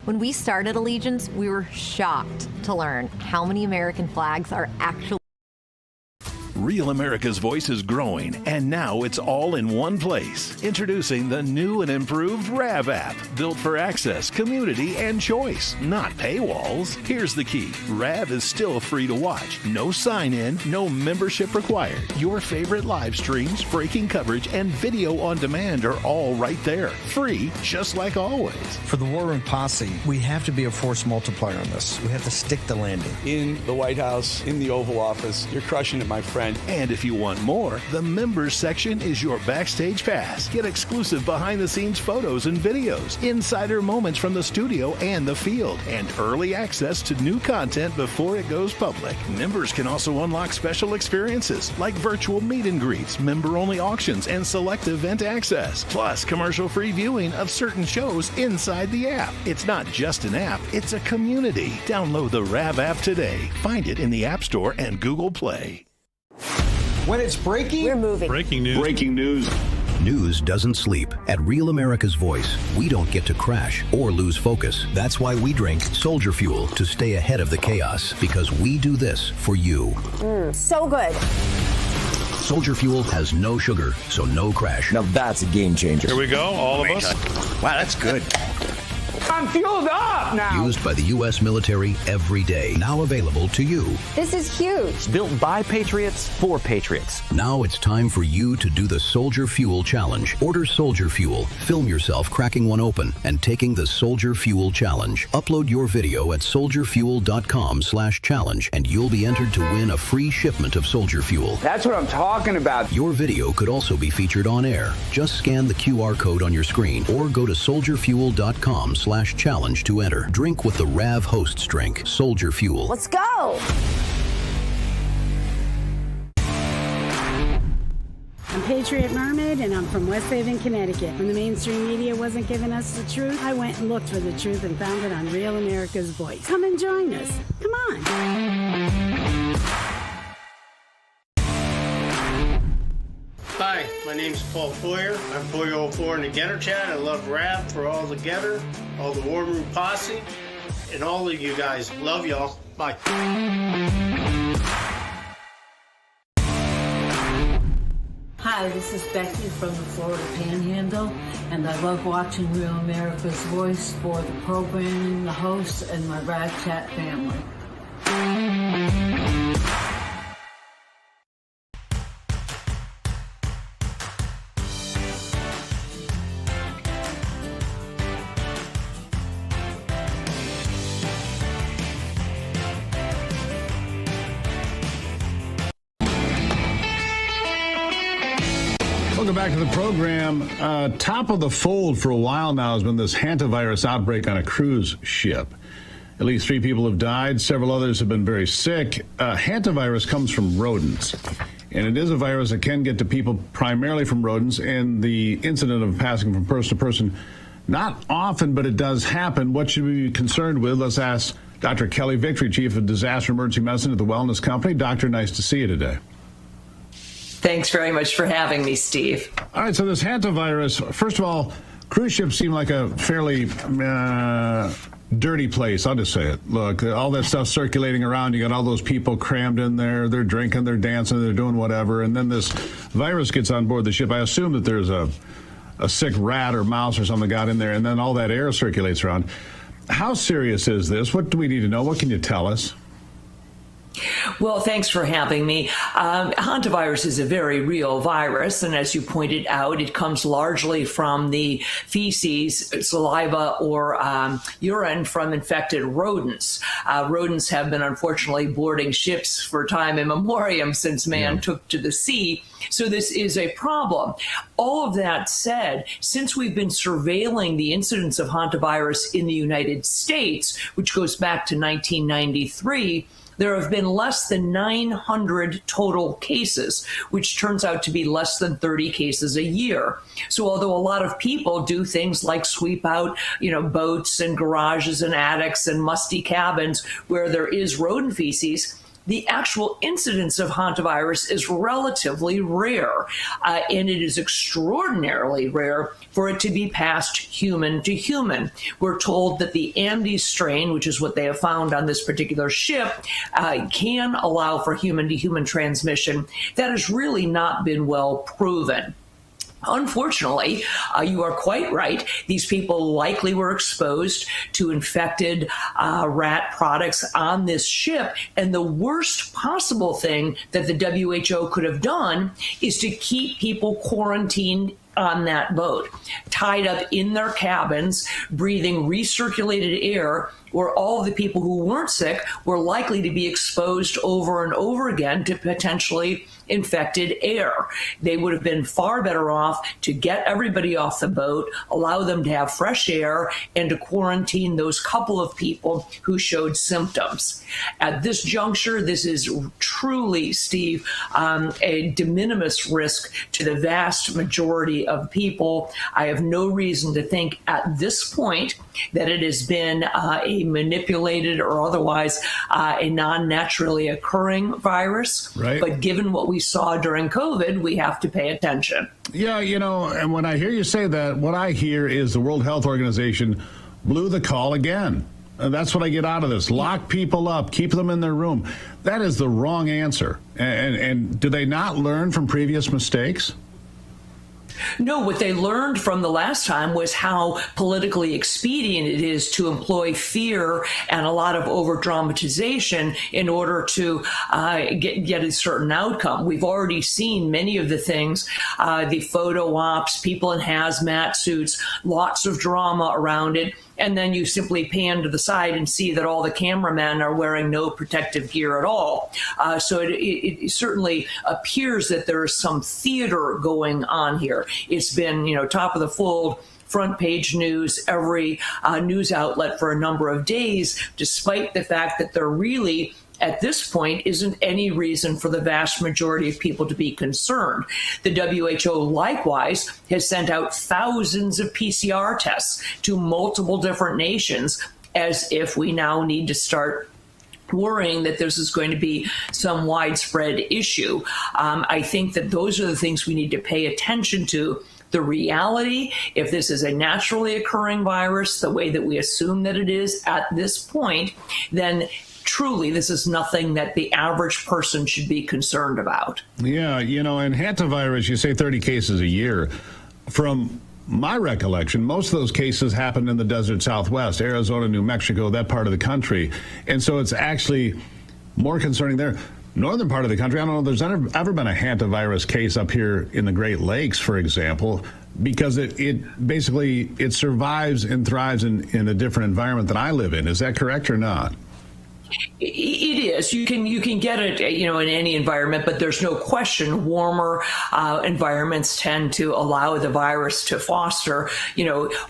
When we started Allegiance, we were shocked to learn how many American flags are actually. Real America's Voice is growing, and now it's all in one place. Introducing the new and improved RAV app, built for access, community, and choice, not paywalls. Here's the key. RAV is still free to watch. No sign-in, no membership required. Your favorite live streams, breaking coverage, and video on demand are all right there. Free, just like always. For the War Room Posse, we have to be a force multiplier on this. We have to stick the landing. In the White House, in the Oval Office, you're crushing it, my friend. And if you want more, the members section is your backstage pass. Get exclusive behind-the-scenes photos and videos, insider moments from the studio and the field, and early access to new content before it goes public. Members can also unlock special experiences like virtual meet and greets, member-only auctions, and select event access, plus commercial-free viewing of certain shows inside the app. It's not just an app, it's a community. Download the RAV app today. Find it in the App Store and Google Play. When it's breaking, We're moving. Breaking news. Breaking news. News doesn't sleep. At Real America's Voice, we don't get to crash or lose focus. That's why we drink Soldier Fuel to stay ahead of the chaos, because we do this for you. So good. Soldier Fuel has no sugar, so no crash. Now that's a game changer. Here we go, all of us. Wow, that's good. I'm fueled up now. Used by the U.S. military every day. Now available to you. This is huge. Built by Patriots for Patriots. Now it's time for you to do the Soldier Fuel Challenge. Order Soldier Fuel, film yourself cracking one open, and taking the Soldier Fuel Challenge. Upload your video at soldierfuel.com/challenge, and you'll be entered to win a free shipment of Soldier Fuel. That's what I'm talking about. Your video could also be featured on air. Just scan the QR code on your screen or go to soldierfuel.com/challenge to enter. Drink with the RAV hosts drink. Soldier Fuel. Let's go. I'm Patriot Mermaid, and I'm from West Haven, Connecticut. When the mainstream media wasn't giving us the truth, I went and looked for the truth and found it on Real America's Voice. Come and join us. Come on. Hi, my name's Paul Poyer. I'm Poyer04 in the Getter Chat. I love rap for all the Getter, all the War Room Posse, and all of you guys. Love y'all. Bye. Hi, this is Becky from the Florida Panhandle, and I love watching Real America's Voice for the programming, the hosts, and my Rad Chat family. Welcome back to the program. Top of the fold for a while now has been this Hantavirus outbreak on a cruise ship. At least 3 people have died. Several others have been very sick. Hantavirus comes from rodents, and it is a virus that can get to people primarily from rodents, and the incident of passing from person to person, not often, but it does happen. What should we be concerned with? Let's ask Dr. Kelly Victory, Chief of Disaster Emergency Medicine at the Wellness Company. Doctor, nice to see you today. Thanks very much for having me, Steve. All right, so this Hantavirus, first of all, cruise ships seem like a fairly dirty place. I'll just say it. Look, all that stuff circulating around, you got all those people crammed in there, they're drinking, they're dancing, they're doing whatever, and then this virus gets on board the ship. I assume that there's a sick rat or mouse or something got in there, and then all that air circulates around. How serious is this? What do we need to know? What can you tell us? Well, thanks for having me. Hantavirus is a very real virus, and as you pointed out, it comes largely from the feces, saliva, or urine from infected rodents. Rodents have been unfortunately boarding ships for time immemorial since man took to the sea, so this is a problem. All of that said, since we've been surveilling the incidence of hantavirus in the United States, which goes back to 1993, there have been less than 900 total cases, which turns out to be less than 30 cases a year. So although a lot of people do things like sweep out, boats and garages and attics and musty cabins where there is rodent feces, the actual incidence of hantavirus is relatively rare, and it is extraordinarily rare for it to be passed human to human. We're told that the Andes strain, which is what they have found on this particular ship, can allow for human-to-human transmission. That has really not been well proven. Unfortunately, you are quite right. These people likely were exposed to infected rat products on this ship. And the worst possible thing that the WHO could have done is to keep people quarantined on that boat, tied up in their cabins, breathing recirculated air, where all of the people who weren't sick were likely to be exposed over and over again to potentially infected air. They would have been far better off to get everybody off the boat, allow them to have fresh air, and to quarantine those couple of people who showed symptoms. At this juncture, this is truly, Steve, a de minimis risk to the vast majority of people. I have no reason to think at this point that it has been a manipulated or otherwise a non-naturally occurring virus. Right. But given what we saw during COVID, we have to pay attention. Yeah, and when I hear you say that, what I hear is the World Health Organization blew the call again. And that's what I get out of this. Lock people up, keep them in their room. That is the wrong answer. And do they not learn from previous mistakes? No, what they learned from the last time was how politically expedient it is to employ fear and a lot of over-dramatization in order to get a certain outcome. We've already seen many of the things, the photo ops, people in hazmat suits, lots of drama around it. And then you simply pan to the side and see that all the cameramen are wearing no protective gear at all. So it certainly appears that there is some theater going on here. It's been, top of the fold, front page news, every news outlet for a number of days, despite the fact that there really, at this point, isn't any reason for the vast majority of people to be concerned. The WHO likewise has sent out thousands of PCR tests to multiple different nations, as if we now need to start worrying that this is going to be some widespread issue. I think that those are the things we need to pay attention to. The reality, if this is a naturally occurring virus, the way that we assume that it is at this point, then truly, this is nothing that the average person should be concerned about. Yeah, you know, and Hantavirus, you say 30 cases a year. From my recollection, most of those cases happened in the desert Southwest, Arizona, New Mexico, that part of the country. And so it's actually more concerning there. Northern part of the country, I don't know, there's ever been a Hantavirus case up here in the Great Lakes, for example, because it basically survives and thrives in a different environment than I live in. Is that correct or not? It is. You can get it, in any environment, but there's no question warmer environments tend to allow the virus to foster,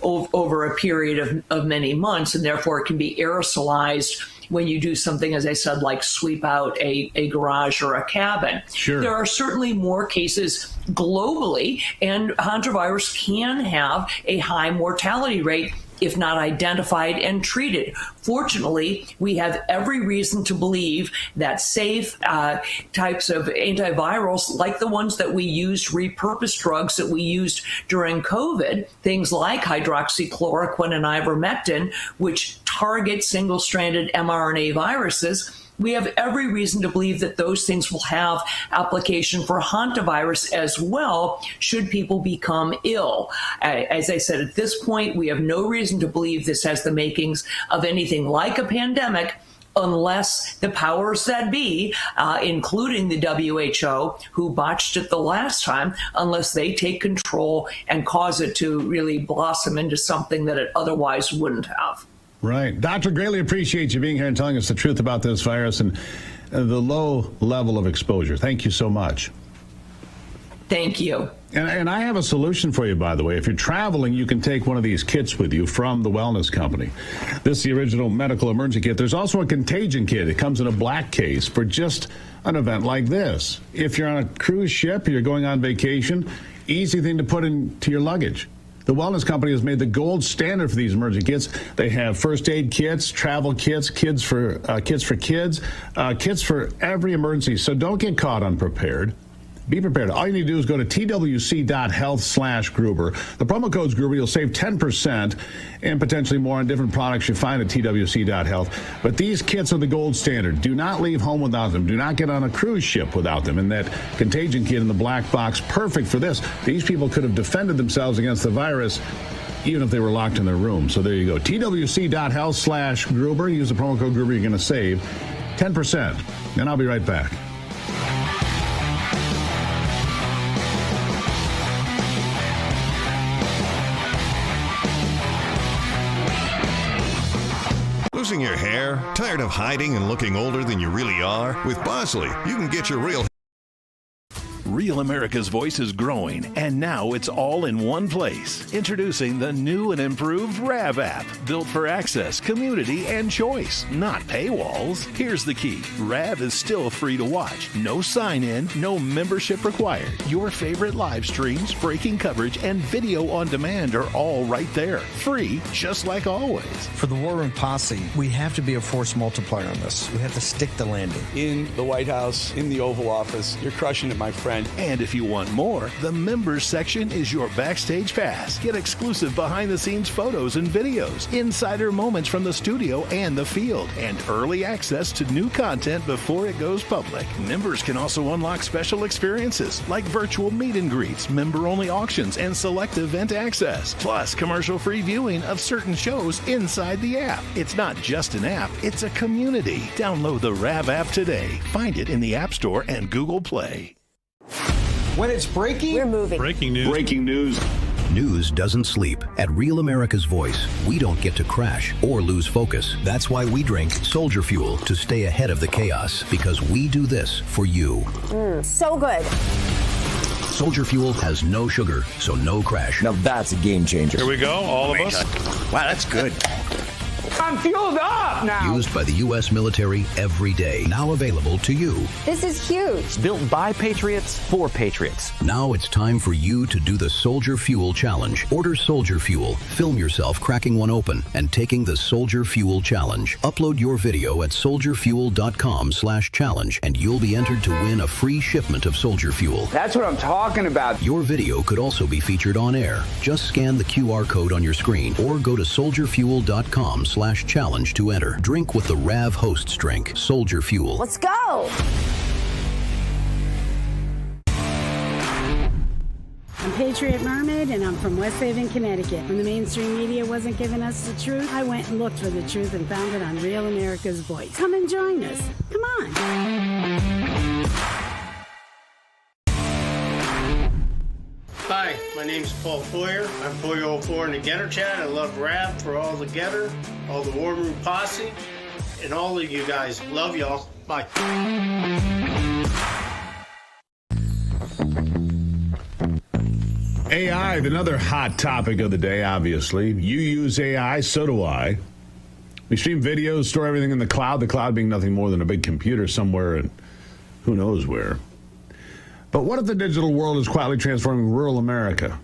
over a period of many months, and therefore it can be aerosolized when you do something, as I said, like sweep out a garage or a cabin. Sure. There are certainly more cases globally, and hantavirus can have a high mortality rate if not identified and treated. Fortunately, we have every reason to believe that safe types of antivirals, like the ones that we used, repurposed drugs that we used during COVID, things like hydroxychloroquine and ivermectin, which target single-stranded mRNA viruses, we have every reason to believe that those things will have application for hantavirus as well, should people become ill. As I said, at this point, we have no reason to believe this has the makings of anything like a pandemic, unless the powers that be, including the WHO, who botched it the last time, unless they take control and cause it to really blossom into something that it otherwise wouldn't have. Right. Doctor, greatly appreciate you being here and telling us the truth about this virus and the low level of exposure. Thank you so much. Thank you. And I have a solution for you, by the way. If you're traveling, you can take one of these kits with you from the wellness company. This is the original medical emergency kit. There's also a contagion kit. It comes in a black case for just an event like this. If you're on a cruise ship or you're going on vacation, easy thing to put into your luggage. The wellness company has made the gold standard for these emergency kits. They have first aid kits, travel kits, kits for kids, kits for every emergency. So don't get caught unprepared. Be prepared. All you need to do is go to twc.health/Gruber. The promo code's Gruber. You'll save 10% and potentially more on different products you find at twc.health. But these kits are the gold standard. Do not leave home without them. Do not get on a cruise ship without them. And that contagion kit in the black box, perfect for this. These people could have defended themselves against the virus even if they were locked in their room. So there you go. twc.health/Gruber. Use the promo code Gruber. You're going to save 10%. And I'll be right back. Losing your hair? Tired of hiding and looking older than you really are? With Bosley, you can get your real Real America's Voice is growing, and now it's all in one place. Introducing the new and improved RAV app, built for access, community, and choice, not paywalls. Here's the key. RAV is still free to watch. No sign-in, no membership required. Your favorite live streams, breaking coverage, and video on demand are all right there. Free, just like always. For the War Room Posse, we have to be a force multiplier on this. We have to stick the landing. In the White House, in the Oval Office, you're crushing it, my friend. And if you want more, the members section is your backstage pass. Get exclusive behind-the-scenes photos and videos, insider moments from the studio and the field, and early access to new content before it goes public. Members can also unlock special experiences like virtual meet and greets, member-only auctions, and select event access, plus commercial-free viewing of certain shows inside the app. It's not just an app, it's a community. Download the RAV app today. Find it in the App Store and Google Play. When it's breaking, We're moving. Breaking news. Breaking news. News doesn't sleep. At Real America's Voice, we don't get to crash or lose focus. That's why we drink Soldier Fuel to stay ahead of the chaos, because we do this for you. So good. Soldier Fuel has no sugar, so no crash. Now that's a game changer. Here we go, all of us. Wow, that's good. I'm fueled up now. Used by the U.S. military every day. Now available to you. This is huge. Built by Patriots for Patriots. Now it's time for you to do the Soldier Fuel Challenge. Order Soldier Fuel, film yourself cracking one open, and taking the Soldier Fuel Challenge. Upload your video at soldierfuel.com/challenge, and you'll be entered to win a free shipment of Soldier Fuel. That's what I'm talking about. Your video could also be featured on air. Just scan the QR code on your screen or go to soldierfuel.com/challenge crash challenge to enter. Drink with the RAV hosts drink, Soldier Fuel. Let's go! I'm Patriot Mermaid, and I'm from West Haven, Connecticut. When the mainstream media wasn't giving us the truth, I went and looked for the truth and found it on Real America's Voice. Come and join us. Come on. Hi, my name's Paul Poyer. I'm Poyer04 in the Getter Chat. I love rap for all the Getter, all the War Room Posse, and all of you guys. Love y'all. Bye. AI, another hot topic of the day, obviously. You use AI, so do I. We stream videos, store everything in the cloud being nothing more than a big computer somewhere in who knows where. But what if the digital world is quietly transforming rural America?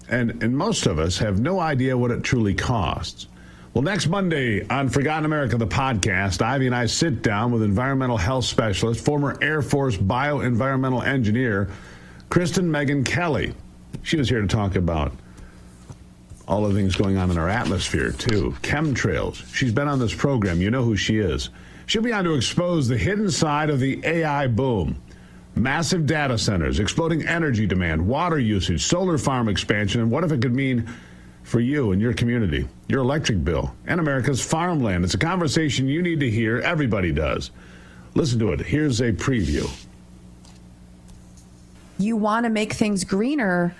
And most of us have no idea what it truly costs. Well, next Monday on Forgotten America, the podcast, Ivy and I sit down with environmental health specialist, former Air Force bioenvironmental engineer, Kristen Megan Kelly. She was here to talk about all the things going on in our atmosphere, too. Chemtrails. She's been on this program. You know who she is. She'll be on to expose the hidden side of the AI boom. Massive data centers, exploding energy demand, water usage, solar farm expansion, and what if it could mean for you and your community, your electric bill, and America's farmland. It's a conversation you need to hear. Everybody does. Listen to it. Here's a preview. You want to make things greener,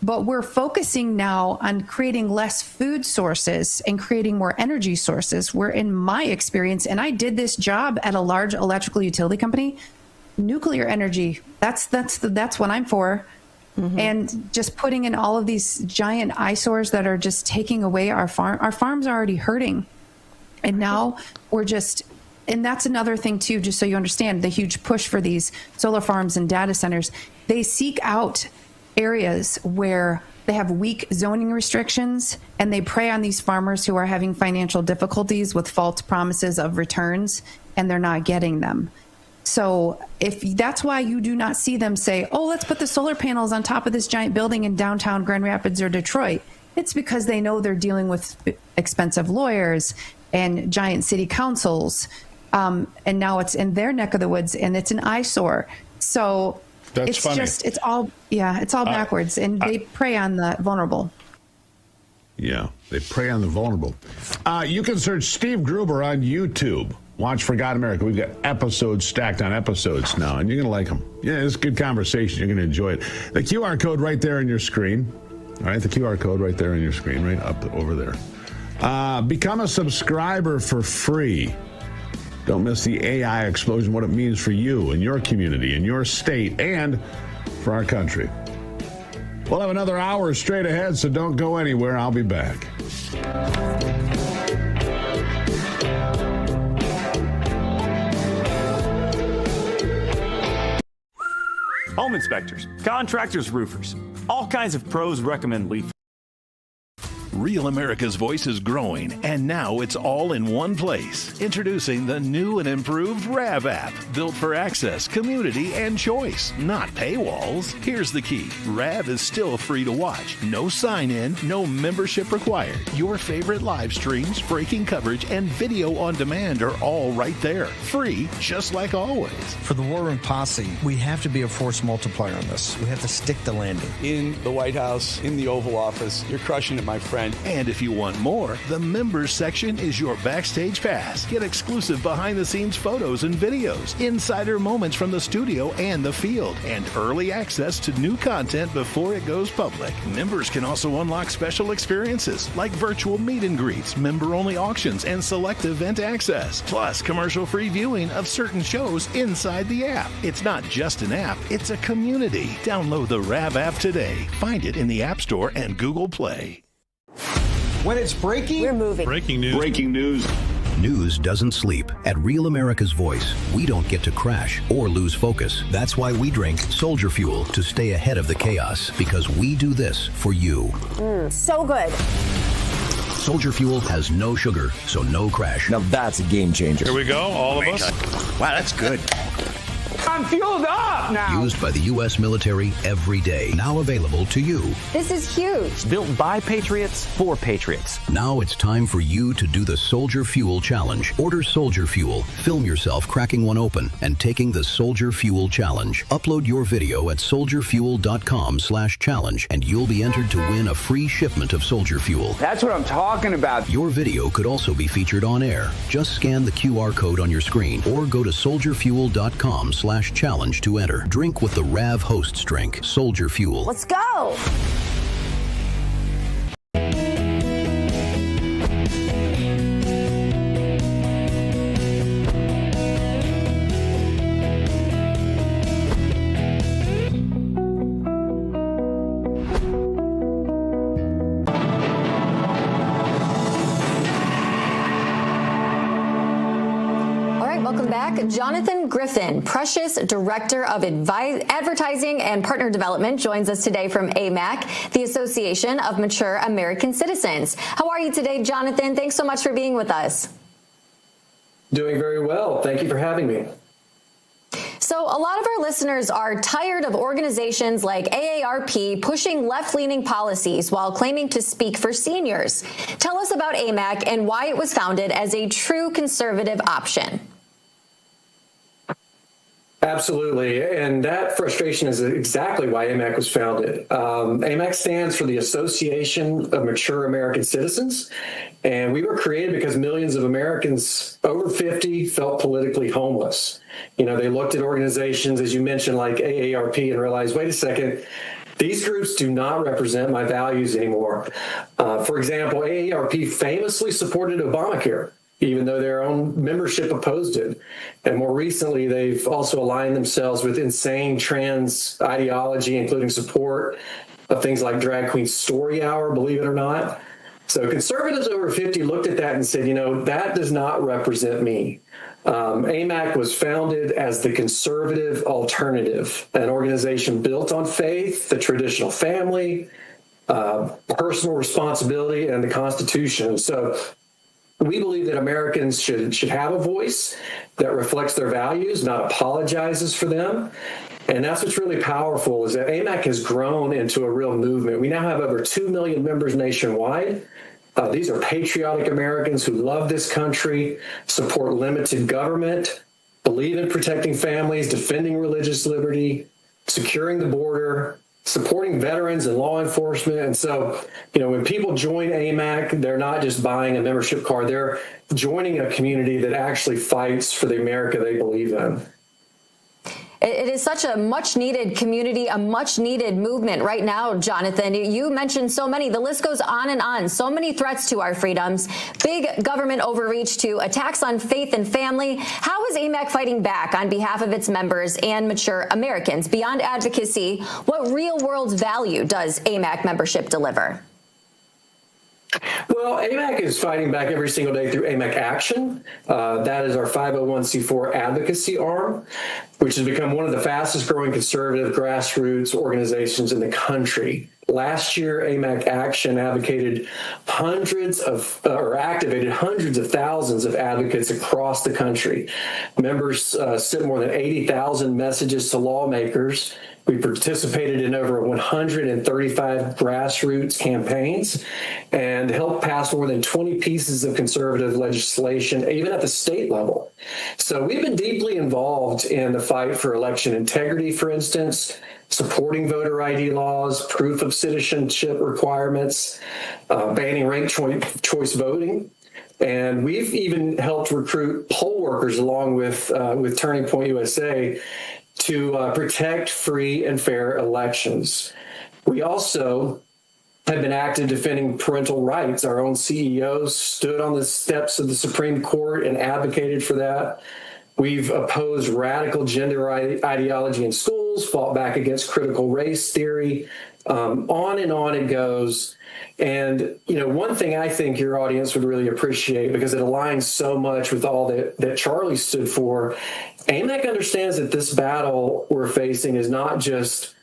but we're focusing now on creating less food sources and creating more energy sources. Where in my experience, and I did this job at a large electrical utility company, nuclear energy, that's what I'm for. Mm-hmm. And just putting in all of these giant eyesores that are just taking away our farm. Our farms are already hurting. And now we're just, and that's another thing too, just so you understand, the huge push for these solar farms and data centers. They seek out areas where they have weak zoning restrictions, and they prey on these farmers who are having financial difficulties with false promises of returns, and they're not getting them. So if that's why you do not see them say, oh, let's put the solar panels on top of this giant building in downtown Grand Rapids or Detroit, it's because they know they're dealing with expensive lawyers and giant city councils. And now it's in their neck of the woods, and it's an eyesore. So that's it's funny. It's all backwards, and they prey on the vulnerable. Yeah, they prey on the vulnerable. You can search Steve Gruber on YouTube. Watch Forgotten America. We've got episodes stacked on episodes now, and you're going to like them. Yeah, it's a good conversation. You're going to enjoy it. The QR code right there on your screen. All right, the QR code right there on your screen, right up over there. Become a subscriber for free. Don't miss the AI explosion, what it means for you and your community and your state and for our country. We'll have another hour straight ahead, so don't go anywhere. I'll be back. Home inspectors, contractors, roofers, all kinds of pros recommend Leaf. Real America's Voice is growing, and now it's all in one place. Introducing the new and improved RAV app, built for access, community, and choice, not paywalls. Here's the key. RAV is still free to watch. No sign-in, no membership required. Your favorite live streams, breaking coverage, and video on demand are all right there. Free, just like always. For the War Room Posse, we have to be a force multiplier on this. We have to stick the landing. In the White House, in the Oval Office, you're crushing it, my friend. And if you want more, the members section is your backstage pass. Get exclusive behind-the-scenes photos and videos, insider moments from the studio and the field, and early access to new content before it goes public. Members can also unlock special experiences like virtual meet and greets, member-only auctions, and select event access, plus commercial-free viewing of certain shows inside the app. It's not just an app, it's a community. Download the RAV app today. Find it in the App Store and Google Play. When it's breaking, we're moving. Breaking news. Breaking news. News doesn't sleep. At Real America's Voice, we don't get to crash or lose focus. That's why we drink Soldier Fuel to stay ahead of the chaos, because we do this for you. So good. Soldier Fuel has no sugar, so no crash. Now that's a game changer. Here we go, all of us. Wow, that's good. I'm fueled up now. Used by the U.S. military every day. Now available to you. This is huge. Built by patriots for patriots. Now it's time for you to do the Soldier Fuel Challenge. Order Soldier Fuel, film yourself cracking one open, and taking the Soldier Fuel Challenge. Upload your video at soldierfuel.com/challenge, and you'll be entered to win a free shipment of Soldier Fuel. That's what I'm talking about. Your video could also be featured on air. Just scan the QR code on your screen or go to soldierfuel.com/challenge to enter. Drink with the RAV hosts drink. Soldier Fuel. Let's go. Welcome back. Jonathan Griffin, Precious Director of Advertising and Partner Development, joins us today from AMAC, the Association of Mature American Citizens. How are you today, Jonathan? Thanks so much for being with us. Doing very well. Thank you for having me. So a lot of our listeners are tired of organizations like AARP pushing left-leaning policies while claiming to speak for seniors. Tell us about AMAC and why it was founded as a true conservative option. Absolutely, and that frustration is exactly why AMAC was founded. AMAC stands for the Association of Mature American Citizens, and we were created because millions of Americans over 50 felt politically homeless. You know, they looked at organizations, as you mentioned, like AARP and realized, wait a second, these groups do not represent my values anymore. For example, AARP famously supported Obamacare, even though their own membership opposed it. And more recently, they've also aligned themselves with insane trans ideology, including support of things like Drag Queen Story Hour, believe it or not. So conservatives over 50 looked at that and said, you know, that does not represent me. AMAC was founded as the Conservative Alternative, an organization built on faith, the traditional family, personal responsibility, and the Constitution. So we believe that Americans should have a voice that reflects their values, not apologizes for them. And that's what's really powerful is that AMAC has grown into a real movement. We now have over 2 million members nationwide. These are patriotic Americans who love this country, support limited government, believe in protecting families, defending religious liberty, securing the border, supporting veterans and law enforcement. And so, you know, when people join AMAC, they're not just buying a membership card, they're joining a community that actually fights for the America they believe in. It is such a much-needed community, a much-needed movement right now, Jonathan. You mentioned so many. The list goes on and on. So many threats to our freedoms, big government overreach to attacks on faith and family. How is AMAC fighting back on behalf of its members and mature Americans? Beyond advocacy, what real-world value does AMAC membership deliver? Well, AMAC is fighting back every single day through AMAC Action. That is our 501c4 advocacy arm, which has become one of the fastest growing conservative grassroots organizations in the country. Last year, AMAC Action activated hundreds of thousands of advocates across the country. Members sent more than 80,000 messages to lawmakers. We participated in over 135 grassroots campaigns and helped pass more than 20 pieces of conservative legislation, even at the state level. So we've been deeply involved in the fight for election integrity, for instance, supporting voter ID laws, proof of citizenship requirements, banning ranked choice voting. And we've even helped recruit poll workers along with Turning Point USA to protect free and fair elections. We also have been active defending parental rights. Our own CEOs stood on the steps of the Supreme Court and advocated for that. We've opposed radical gender ideology in schools, fought back against critical race theory. On and on it goes. And, you know, one thing I think your audience would really appreciate, because it aligns so much with all that Charlie stood for, AMAC understands that this battle we're facing is not just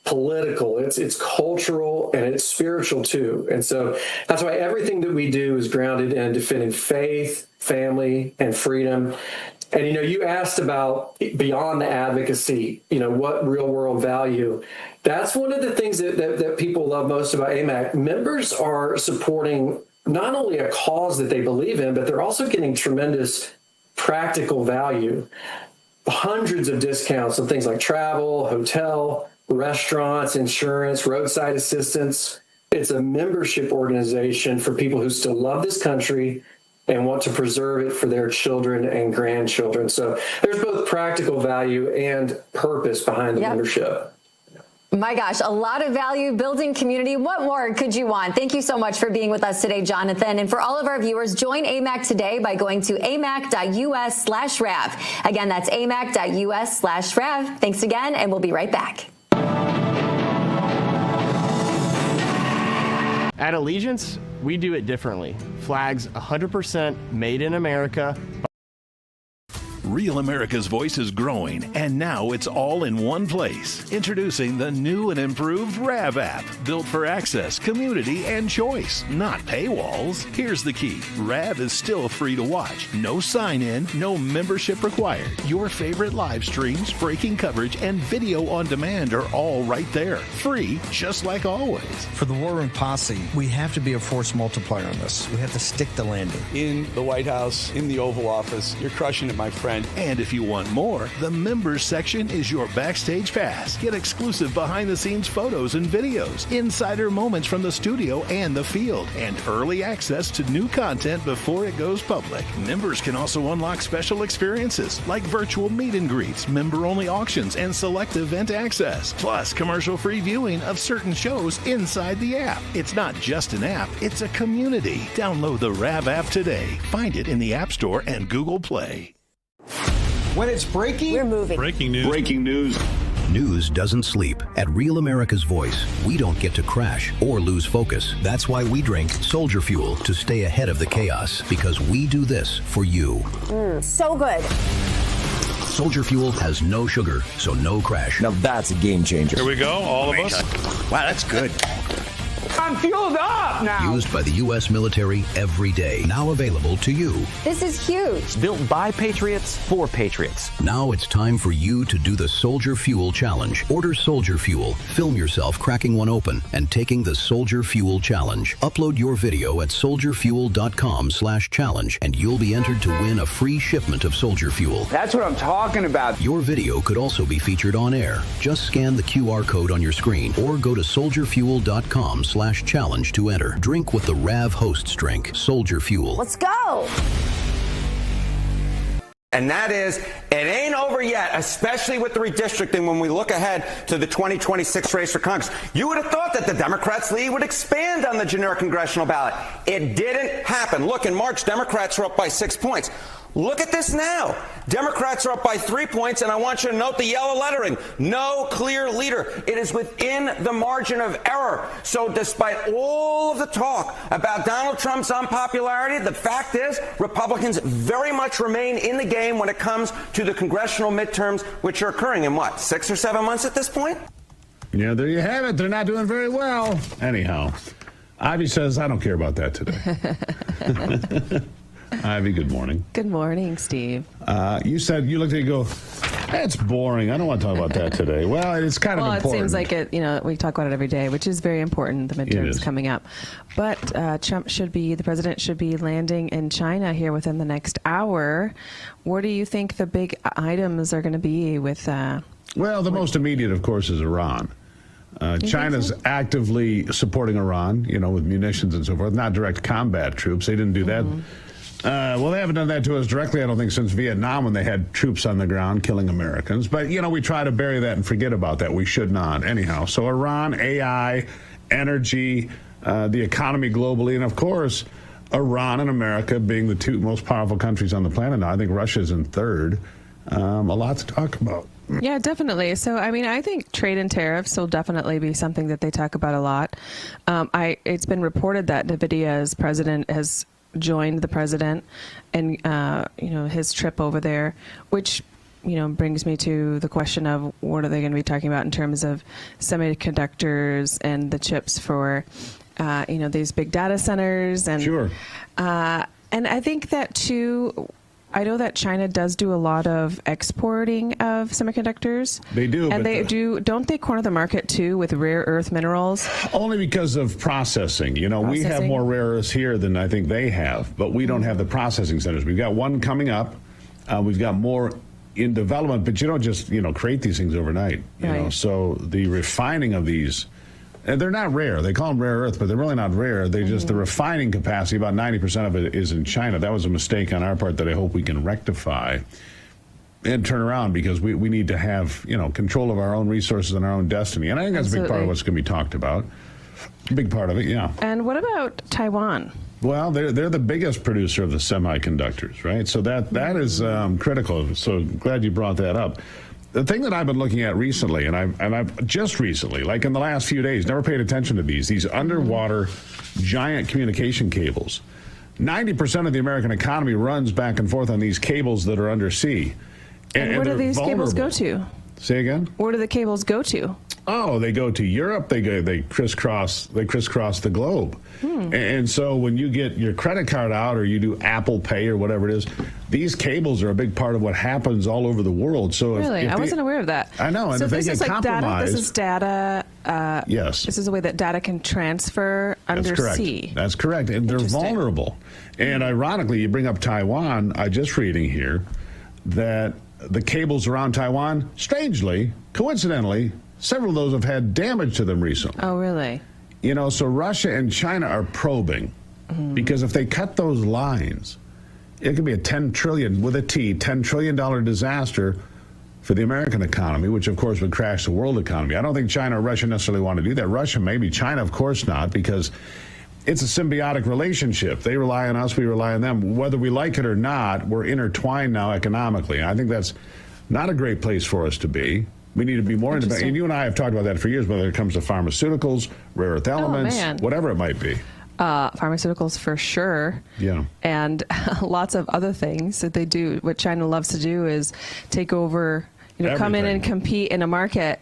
political, it's cultural and it's spiritual too. And so that's why everything that we do is grounded in defending faith, family, and freedom. And, you asked about beyond the advocacy, what real world value. That's one of the things that people love most about AMAC. Members are supporting not only a cause that they believe in, but they're also getting tremendous practical value. Hundreds of discounts on things like travel, hotel, restaurants, insurance, roadside assistance. It's a membership organization for people who still love this country and want to preserve it for their children and grandchildren. So there's both practical value and purpose behind the membership. My gosh, a lot of value, building community. What more could you want? Thank you so much for being with us today, Jonathan. And for all of our viewers, join AMAC today by going to amac.us/RAV. Again, that's amac.us/RAV. Thanks again, and we'll be right back. At Allegiance, we do it differently. Flags 100% made in America. Real America's Voice is growing, and now it's all in one place. Introducing the new and improved RAV app, built for access, community, and choice, not paywalls. Here's the key. RAV is still free to watch. No sign-in, no membership required. Your favorite live streams, breaking coverage, and video on demand are all right there. Free, just like always. For the War Room Posse, we have to be a force multiplier on this. We have to stick the landing. In the White House, in the Oval Office, you're crushing it, my friend. And if you want more, the members section is your backstage pass. Get exclusive behind-the-scenes photos and videos, insider moments from the studio and the field, and early access to new content before it goes public. Members can also unlock special experiences like virtual meet and greets, member-only auctions, and select event access. Plus, commercial-free viewing of certain shows inside the app. It's not just an app, it's a community. Download the RAV app today. Find it in the App Store and Google Play. When it's breaking, we're moving. Breaking news. Breaking news. News doesn't sleep. At Real America's Voice, we don't get to crash or lose focus. That's why we drink Soldier Fuel to stay ahead of the chaos, because we do this for you. So good. Soldier Fuel has no sugar, so no crash. Now that's a game changer. Here we go, all of us. Wow, that's good. I'm fueled up now. Used by the U.S. military every day. Now available to you. This is huge. Built by Patriots for Patriots. Now it's time for you to do the Soldier Fuel Challenge. Order Soldier Fuel, film yourself cracking one open, and taking the Soldier Fuel Challenge. Upload your video at soldierfuel.com/challenge, and you'll be entered to win a free shipment of Soldier Fuel. That's what I'm talking about. Your video could also be featured on air. Just scan the QR code on your screen or go to soldierfuel.com/challenge to enter. Drink what the RAV hosts drink. Soldier Fuel. Let's go. And that is, it ain't over yet, especially with the redistricting when we look ahead to the 2026 race for Congress. You would have thought that the Democrats' lead would expand on the generic congressional ballot. It didn't happen. Look, in March, Democrats were up by 6 points. Look at this now. Democrats are up by 3 points, and I want you to note the yellow lettering. No clear leader. It is within the margin of error. So despite all of the talk about Donald Trump's unpopularity, the fact is Republicans very much remain in the game when it comes to the congressional midterms, which are occurring in, 6 or 7 months at this point? Yeah, there you have it. They're not doing very well. Anyhow, Ivy says, I don't care about that today. Ivy, good morning. Good morning, Steve. You said, you looked at it and go, that's boring. I don't want to talk about that today. Well, it's kind of important. Well, it seems like it, we talk about it every day, which is very important, the midterms coming up. But the president should be landing in China here within the next hour. What do you think the big items are going to be with Well, the most immediate, of course, is Iran. China's actively supporting Iran, with munitions and so forth, not direct combat troops. They didn't do that. Well, they haven't done that to us directly, I don't think, since Vietnam when they had troops on the ground killing Americans. But, we try to bury that and forget about that. We should not. Anyhow, so Iran, AI, energy, the economy globally, and, of course, Iran and America being the two most powerful countries on the planet now. I think Russia's in third. A lot to talk about. Yeah, definitely. So, I think trade and tariffs will definitely be something that they talk about a lot. It's been reported that NVIDIA's president has joined the president and, his trip over there, which, brings me to the question of what are they going to be talking about in terms of semiconductors and the chips for, these big data centers. And, sure. And I think that, too, I know that China does do a lot of exporting of semiconductors. They do. And don't they corner the market too with rare earth minerals? Only because of processing. We have more rare earths here than I think they have, but we don't have the processing centers. We've got one coming up. We've got more in development, but you don't just, create these things overnight. So the refining of these, and they're not rare. They call them rare earth, but they're really not rare. They just, the refining capacity, about 90% of it is in China. That was a mistake on our part that I hope we can rectify and turn around, because we need to have, control of our own resources and our own destiny. And I think that's a big part of what's going to be talked about. Big part of it, yeah. And what about Taiwan? Well, they're the biggest producer of the semiconductors, right? So that is critical. So glad you brought that up. The thing that I've been looking at recently, and I've just recently, like in the last few days, never paid attention to these underwater giant communication cables. 90% of the American economy runs back and forth on these cables that are undersea. And where do these cables go to? Say again? Where do the cables go to? Oh, they go to Europe. They crisscross the globe. And so when you get your credit card out, or you do Apple Pay or whatever it is, these cables are a big part of what happens all over the world. So really, I wasn't aware of that. I know. And so if this they is get like compromised, data. This is data. Yes. This is a way that data can transfer undersea. That's correct. And they're vulnerable. And ironically, you bring up Taiwan. I just reading here that the cables around Taiwan, strangely, coincidentally, several of those have had damage to them recently. Oh, really? So Russia and China are probing, because if they cut those lines, it could be a $10 trillion disaster for the American economy, which of course would crash the world economy. I don't think China or Russia necessarily want to do that. Russia maybe, China of course not, because it's a symbiotic relationship. They rely on us, we rely on them. Whether we like it or not, we're intertwined now economically. I think that's not a great place for us to be. We need to be more independent. And you and I have talked about that for years, whether it comes to pharmaceuticals, rare earth elements, whatever it might be. Pharmaceuticals for sure. Yeah. And lots of other things that they do. What China loves to do is take over, come in and compete in a market,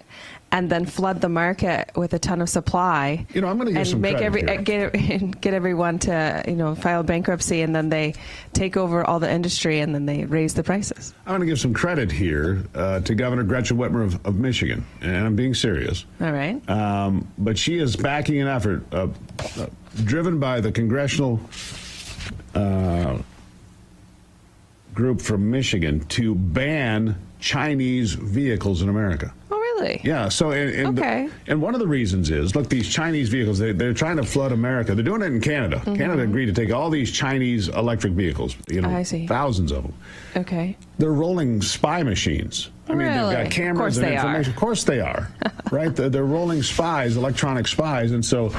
and then flood the market with a ton of supply. I'm going to give some credit here. Get everyone to file bankruptcy, and then they take over all the industry, and then they raise the prices. I'm going to give some credit here to Governor Gretchen Whitmer of Michigan, and I'm being serious. All right. But she is backing an effort driven by the congressional group from Michigan to ban Chinese vehicles in America. Yeah, so and one of the reasons is, look, these Chinese vehicles, they're trying to flood America. They're doing it in Canada. Canada agreed to take all these Chinese electric vehicles, I see. Thousands of them. Okay. They're rolling spy machines. I mean, they've got cameras and information. Of course they are, right? They're rolling spies, electronic spies, and so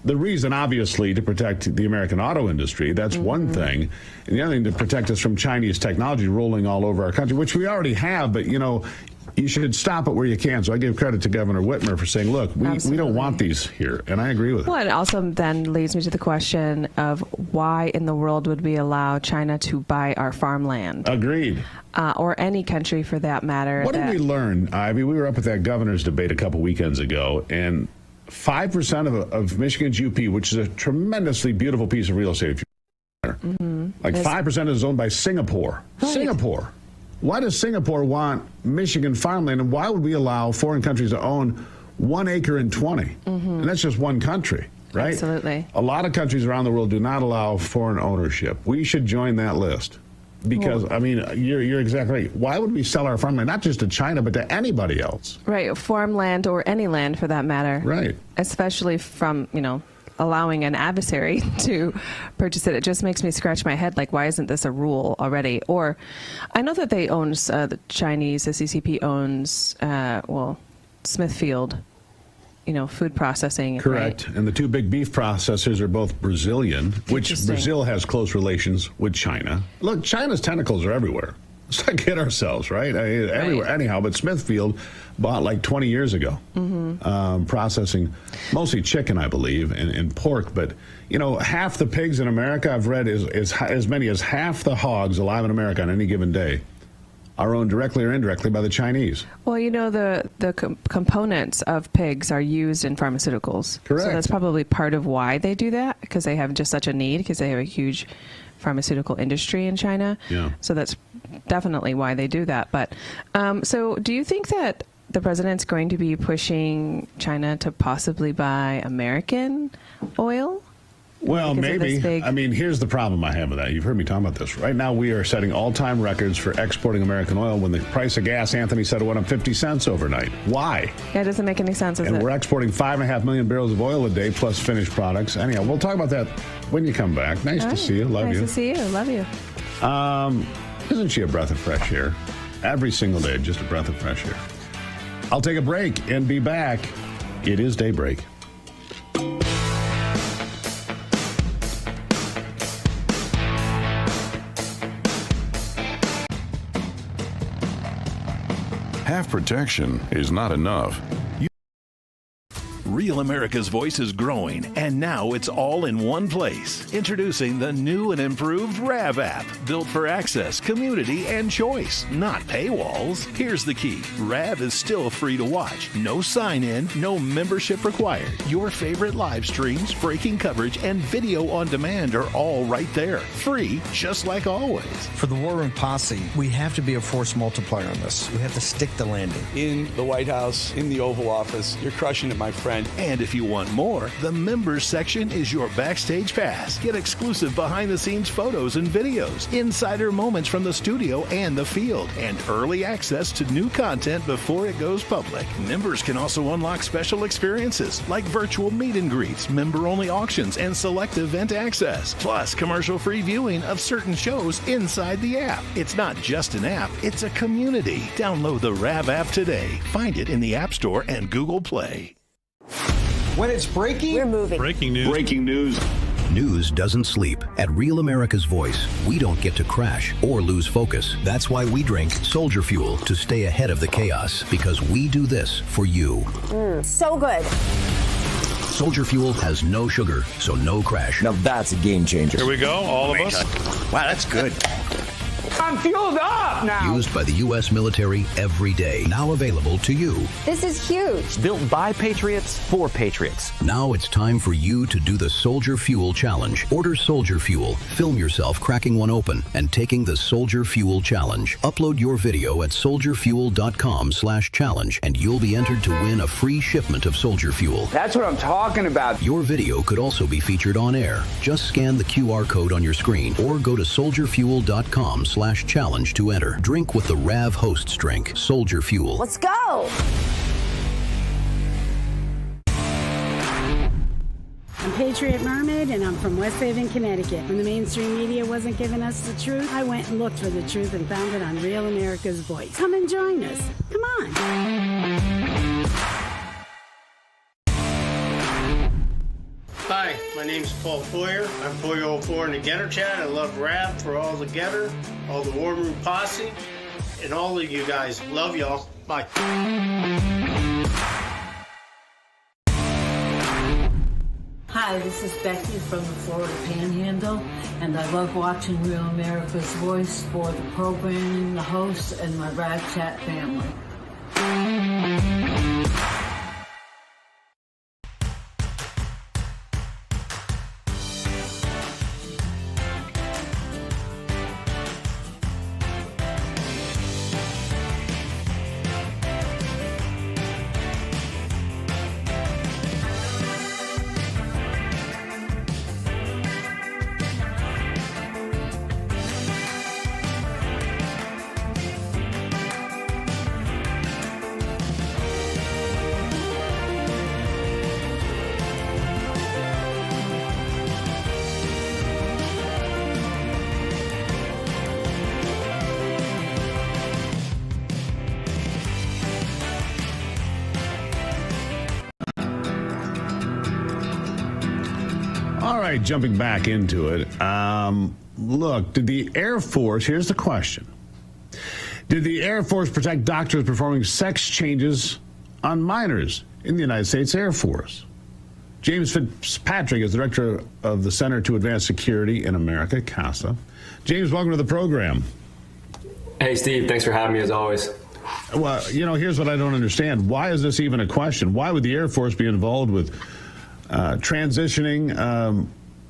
the reason, obviously, to protect the American auto industry, that's one thing. And the other thing, to protect us from Chinese technology rolling all over our country, which we already have, but, you should stop it where you can. So I give credit to Governor Whitmer for saying, look, we don't want these here. And I agree with it. Well, it also then leads me to the question of why in the world would we allow China to buy our farmland? Agreed. Or any country for that matter. What did we learn, Ivy? We were up at that governor's debate a couple weekends ago, and 5% of Michigan's UP, which is a tremendously beautiful piece of real estate, like 5% is owned by Singapore. Right. Singapore. Why does Singapore want Michigan farmland, and why would we allow foreign countries to own 1 acre in 20? And that's just one country, right? Absolutely. A lot of countries around the world do not allow foreign ownership. We should join that list. Because, you're exactly right. Why would we sell our farmland, not just to China, but to anybody else? Right, farmland or any land for that matter. Right. Especially from, allowing an adversary to purchase it. It just makes me scratch my head, like, why isn't this a rule already? Or I know that they own, the Chinese, the CCP owns, Smithfield, food processing. Correct. Right? And the two big beef processors are both Brazilian, which Brazil has close relations with China. Look, China's tentacles are everywhere. Let's not kid ourselves, right? Everywhere, anyhow. But Smithfield bought like 20 years ago, processing mostly chicken, I believe, and pork. But, half the pigs in America, I've read, is as many as half the hogs alive in America on any given day are owned directly or indirectly by the Chinese. Well, you know, the components of pigs are used in pharmaceuticals. Correct. So that's probably part of why they do that, because they have just such a need, because they have a huge pharmaceutical industry in China. Yeah. So that's definitely why they do that. But so do you think that the president's going to be pushing China to possibly buy American oil? Well, maybe. I mean, here's the problem I have with that. You've heard me talk about this. Right now, we are setting all-time records for exporting American oil when the price of gas, Anthony said, it went up 50 cents overnight. Why? Yeah, it doesn't make any sense, And we're exporting 5.5 million barrels of oil a day plus finished products. Anyhow, we'll talk about that when you come back. Nice to see you. Love you. Nice to see you. Love you. Isn't she a breath of fresh air? Every single day, just a breath of fresh air. I'll take a break and be back. It is Daybreak. Half protection is not enough. Real America's Voice is growing, and now it's all in one place. Introducing the new and improved RAV app, built for access, community, and choice, not paywalls. Here's the key. RAV is still free to watch. No sign-in, no membership required. Your favorite live streams, breaking coverage, and video on demand are all right there. Free, just like always. For the War Room Posse, we have to be a force multiplier on this. We have to stick the landing. In the White House, in the Oval Office, you're crushing it, my friend. And if you want more, the members section is your backstage pass. Get exclusive behind-the-scenes photos and videos, insider moments from the studio and the field, and early access to new content before it goes public. Members can also unlock special experiences like virtual meet and greets, member-only auctions, and select event access, plus commercial-free viewing of certain shows inside the app. It's not just an app, it's a community. Download the RAV app today. Find it in the App Store and Google Play. When it's breaking, we're moving. Breaking news. Breaking news. News doesn't sleep. At Real America's Voice, we don't get to crash or lose focus. That's why we drink Soldier Fuel to stay ahead of the chaos, because we do this for you. So good. Soldier Fuel has no sugar, so no crash. Now that's a game changer. Here we go, all of us. Wow, that's good. I'm fueled up now. Used by the U.S. military every day. Now available to you. This is huge. Built by Patriots for Patriots. Now it's time for you to do the Soldier Fuel Challenge. Order Soldier Fuel, film yourself cracking one open, and taking the Soldier Fuel Challenge. Upload your video at soldierfuel.com/challenge, and you'll be entered to win a free shipment of Soldier Fuel. That's what I'm talking about. Your video could also be featured on air. Just scan the QR code on your screen or go to soldierfuel.com/challenge to enter. Drink with the RAV hosts drink, Soldier Fuel. Let's go. I'm Patriot Mermaid, and I'm from West Haven, Connecticut. When the mainstream media wasn't giving us the truth, I went and looked for the truth and found it on Real America's Voice. Come and join us. Come on. Hi, my name's Paul Poyer. I'm Poyer04 in the Getter Chat. I love rap for all the Getter, all the War Room Posse, and all of you guys. Love y'all. Bye. Hi, this is Becky from the Florida Panhandle, and I love watching Real America's Voice for the programming, the hosts, and my Rad Chat family. All right, jumping back into it. Look, did the Air Force, here's the question. Did the Air Force protect doctors performing sex changes on minors in the United States Air Force? James Fitzpatrick is director of the Center to Advance Security in America, CASA. James, welcome to the program. Hey, Steve, thanks for having me as always. Well, here's what I don't understand. Why is this even a question? Why would the Air Force be involved with transitioning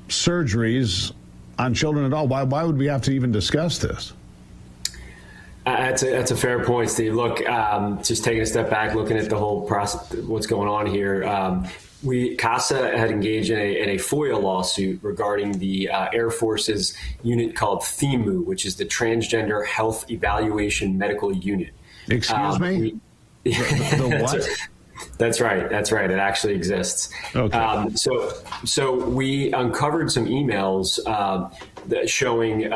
surgeries on children at all? Why would we have to even discuss this? That's a fair point, Steve. Look, just taking a step back, looking at the whole process, what's going on here. CASA had engaged in a FOIA lawsuit regarding the Air Force's unit called THEMU, which is the Transgender Health Evaluation Medical Unit. Excuse me? The what? That's right. It actually exists. Okay. So we uncovered some emails showing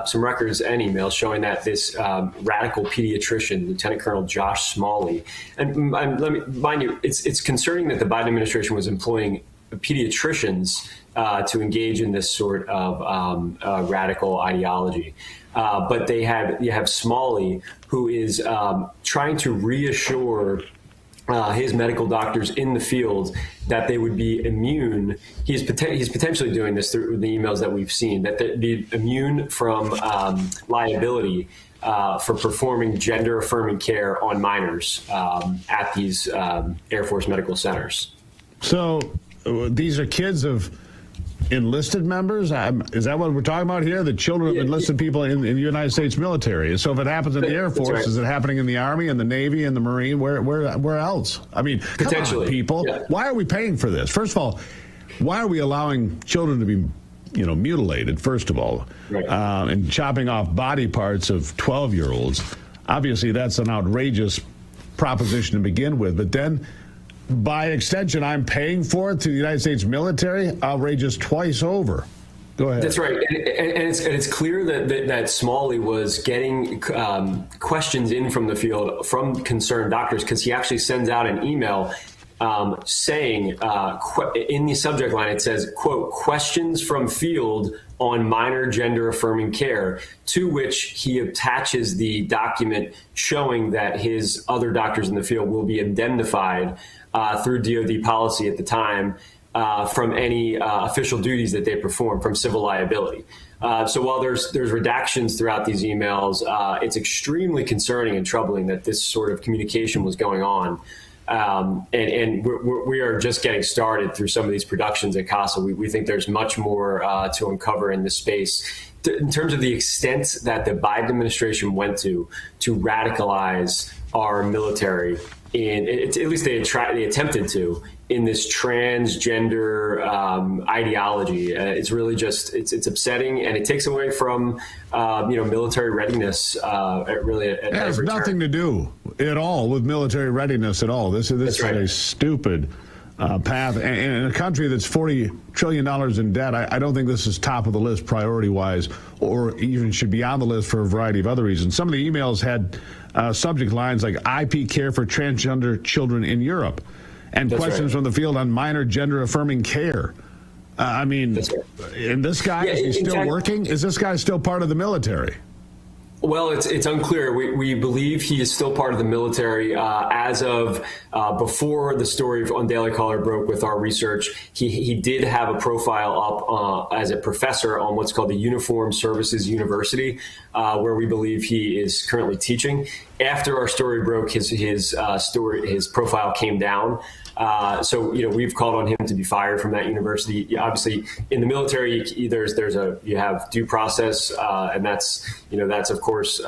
some records and emails showing that this radical pediatrician, Lieutenant Colonel Josh Smalley, and let me mind you, it's concerning that the Biden administration was employing pediatricians to engage in this sort of radical ideology. But you have Smalley, who is trying to reassure his medical doctors in the field that they would be immune. He's potentially doing this through the emails that we've seen, that they'd be immune from liability for performing gender-affirming care on minors at these Air Force medical centers. So these are kids of enlisted members? Is that what we're talking about here? The children of enlisted people in the United States military. So if it happens in the Air Force, is it happening in the Army and the Navy and the Marine? Where else? I mean, potentially, come on, people. Yeah. Why are we paying for this? First of all, why are we allowing children to be, mutilated? First of all, right. And chopping off body parts of 12-year-olds. Obviously, that's an outrageous proposition to begin with. But then, by extension, I'm paying for it to the United States military. Outrageous twice over. Go ahead. That's right, and it's clear that Smalley was getting questions in from the field from concerned doctors, because he actually sends out an email saying in the subject line it says, quote, "questions from field on minor gender affirming care," to which he attaches the document showing that his other doctors in the field will be indemnified through DoD policy at the time from any official duties that they perform, from civil liability. So while there's redactions throughout these emails, it's extremely concerning and troubling that this sort of communication was going on. And we are just getting started through some of these productions at CASA. We think there's much more to uncover in this space. In terms of the extent that the Biden administration went to radicalize our military, at least they attempted to, in this transgender ideology. It's really just it's upsetting, and it takes away from military readiness. It has nothing to do at all with military readiness at all. This is right. A stupid path, and in a country that's $40 trillion in debt, I don't think this is top of the list priority-wise, or even should be on the list for a variety of other reasons. Some of the emails had subject lines like IP care for transgender children in Europe, and that's questions from the field on minor gender-affirming care. And this guy, is he still working? Is this guy still part of the military? Well, it's unclear. We believe he is still part of the military as of before the story on Daily Caller broke with our research. He did have a profile up as a professor on what's called the Uniformed Services University, where we believe he is currently teaching. After our story broke, his profile came down. So we've called on him to be fired from that university. Obviously, in the military, you have due process, and that's of course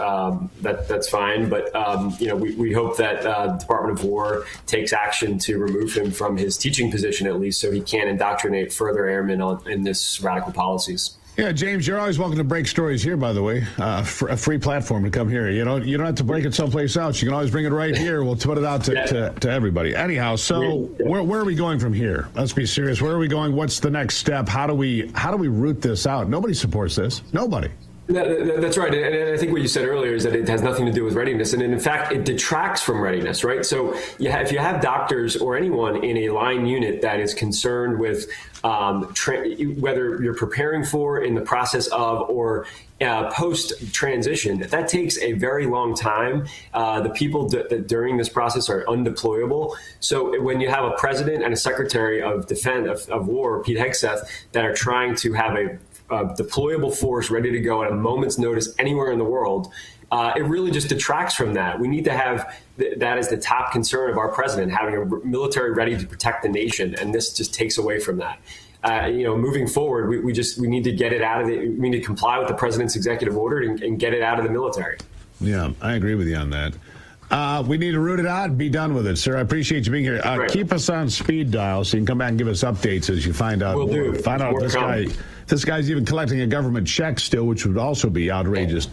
that's fine. But we hope that the Department of War takes action to remove him from his teaching position, at least, so he can't indoctrinate further airmen in this radical policies. Yeah, James, you're always welcome to break stories here, by the way. A free platform to come here. You don't have to break it someplace else. You can always bring it right here. We'll put it out to everybody. Anyhow, so where are we going from here? Let's be serious. Where are we going? What's the next step? How do we root this out? Nobody supports this. Nobody. That's right. And I think what you said earlier is that it has nothing to do with readiness. And in fact, it detracts from readiness, right? So if you have doctors or anyone in a line unit that is concerned with whether you're preparing for, in the process of, or post-transition, that takes a very long time. The people that during this process are undeployable. So when you have a president and a secretary of defense of war, Pete Hegseth, that are trying to have a deployable force ready to go at a moment's notice anywhere in the world, it really just detracts from that. We need to have that as the top concern of our president, having a military ready to protect the nation, and this just takes away from that. Moving forward, we need to get it out of we need to comply with the president's executive order and get it out of the military. Yeah, I agree with you on that. We need to root it out and be done with it, sir. I appreciate you being here. Keep us on speed dial so you can come back and give us updates as you find out. Will do. Find out if this guy's even collecting a government check still, which would also be outrageous.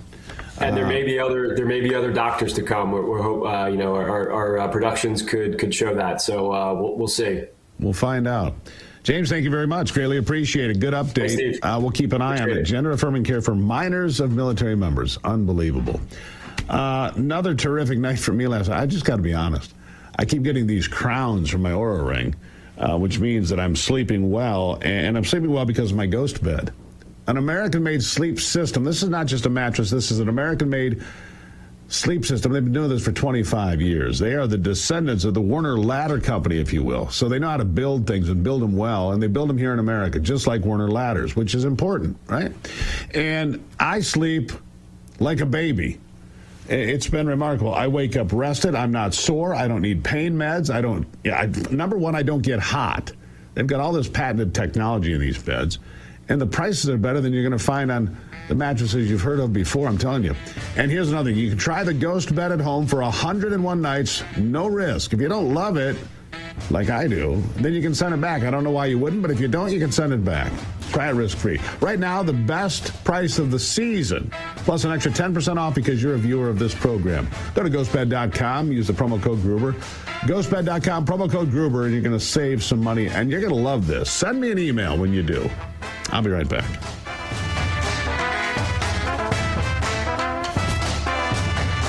And there may be other doctors to come. We're hope our productions could show that. So we'll see. We'll find out. James, thank you very much. Greatly appreciated. Good update. We'll keep an eye on it. Gender-affirming care for minors of military members. Unbelievable. Another terrific night for me last night. I just got to be honest. I keep getting these crowns from my Oura Ring, which means that I'm sleeping well, and I'm sleeping well because of my ghost bed. An American-made sleep system. This is not just a mattress. This is an American-made sleep system. They've been doing this for 25 years. They are the descendants of the Werner Ladder Company, if you will. So they know how to build things and build them well, and they build them here in America, just like Werner Ladders, which is important, right? And I sleep like a baby. It's been remarkable. I wake up rested. I'm not sore. I don't need pain meds. Number one, I don't get hot. They've got all this patented technology in these beds, and the prices are better than you're going to find on the mattresses you've heard of before, I'm telling you. And here's another thing. You can try the Ghost bed at home for 101 nights, no risk. If you don't love it, like I do, then you can send it back. I don't know why you wouldn't, but if you don't, you can send it back. Try it risk-free. Right now, the best price of the season, plus an extra 10% off because you're a viewer of this program. Go to ghostbed.com, use the promo code Gruber. Ghostbed.com, promo code Gruber, and you're going to save some money, and you're going to love this. Send me an email when you do. I'll be right back.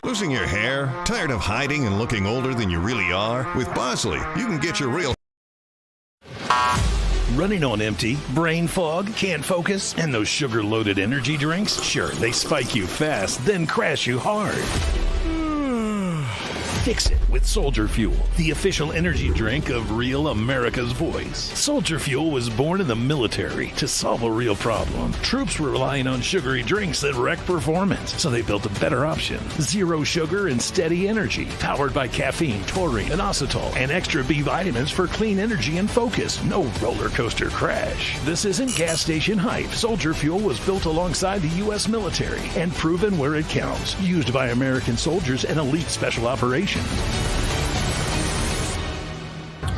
Losing your hair? Tired of hiding and looking older than you really are? With Bosley, you can get your real... Running on empty, brain fog, can't focus, and those sugar-loaded energy drinks? Sure, they spike you fast, then crash you hard. Fix it with Soldier Fuel, the official energy drink of Real America's Voice. Soldier Fuel was born in the military to solve a real problem. Troops were relying on sugary drinks that wreck performance, so they built a better option. Zero sugar and steady energy, powered by caffeine, taurine, and inositol, and extra B vitamins for clean energy and focus. No roller coaster crash. This isn't gas station hype. Soldier Fuel was built alongside the U.S. military and proven where it counts. Used by American soldiers and elite special operations.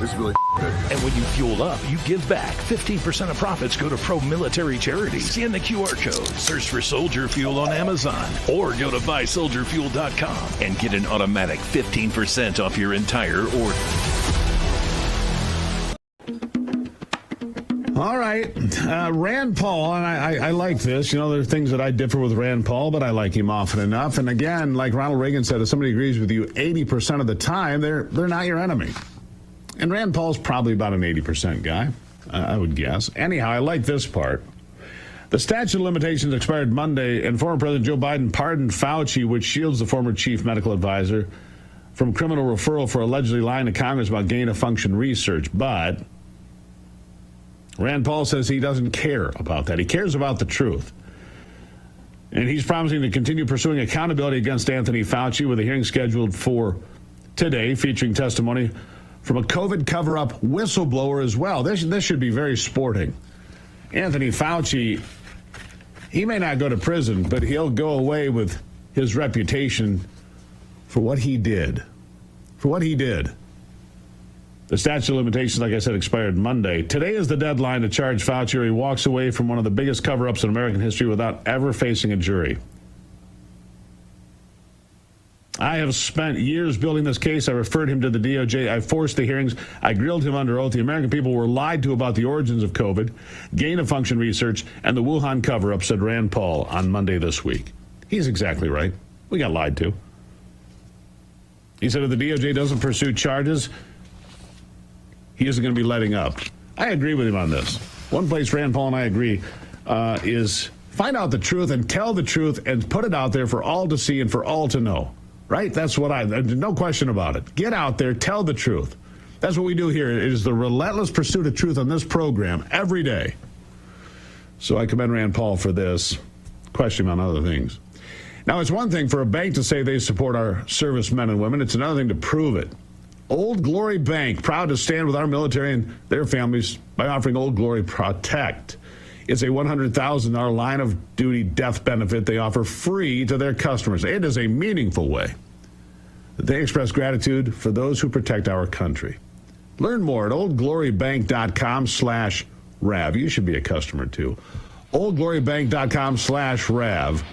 This is really good. And when you fuel up, you give back. 15% of profits go to pro-military charities. Scan the QR code, search for Soldier Fuel on Amazon, or go to buysoldierfuel.com and get an automatic 15% off your entire order. All right. Rand Paul, and I like this. You know, there are things that I differ with Rand Paul, but I like him often enough. And again, like Ronald Reagan said, if somebody agrees with you 80% of the time, they're not your enemy. And Rand Paul's probably about an 80% guy, I would guess. Anyhow, I like this part. The statute of limitations expired Monday, and former President Joe Biden pardoned Fauci, which shields the former chief medical advisor from criminal referral for allegedly lying to Congress about gain-of-function research. But Rand Paul says he doesn't care about that. He cares about the truth. And he's promising to continue pursuing accountability against Anthony Fauci with a hearing scheduled for today featuring testimony from a COVID cover-up whistleblower as well. This should be very sporting. Anthony Fauci, he may not go to prison, but he'll go away with his reputation for what he did. For what he did. The statute of limitations, like I said, expired Monday. Today is the deadline to charge Fauci, or he walks away from one of the biggest cover-ups in American history without ever facing a jury. I have spent years building this case. I referred him to the DOJ. I forced the hearings. I grilled him under oath. The American people were lied to about the origins of COVID, gain-of-function research, and the Wuhan cover-up, said Rand Paul on Monday this week. He's exactly right. We got lied to. He said if the DOJ doesn't pursue charges, he isn't going to be letting up. I agree with him on this. One place Rand Paul and I agree is find out the truth and tell the truth and put it out there for all to see and for all to know. Right? That's what no question about it. Get out there, tell the truth. That's what we do here. It is the relentless pursuit of truth on this program every day. So I commend Rand Paul for this, questioning on other things. Now, it's one thing for a bank to say they support our servicemen and women. It's another thing to prove it. Old Glory Bank, proud to stand with our military and their families by offering Old Glory Protect. It's a $100,000 line of duty death benefit they offer free to their customers. It is a meaningful way that they express gratitude for those who protect our country. Learn more at oldglorybank.com/RAV. You should be a customer too. oldglorybank.com/RAV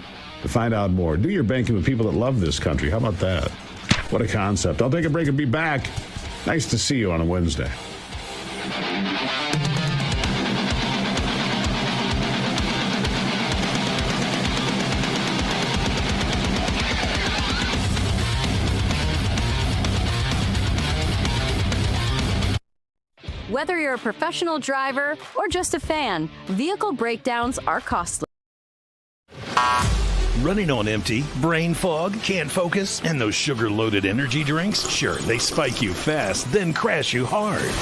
to find out more. Do your banking with people that love this country. How about that? What a concept. I'll take a break and be back. Nice to see you on a Wednesday. Whether you're a professional driver or just a fan, vehicle breakdowns are costly. Running on empty, brain fog, can't focus, and those sugar-loaded energy drinks? Sure, they spike you fast, then crash you hard.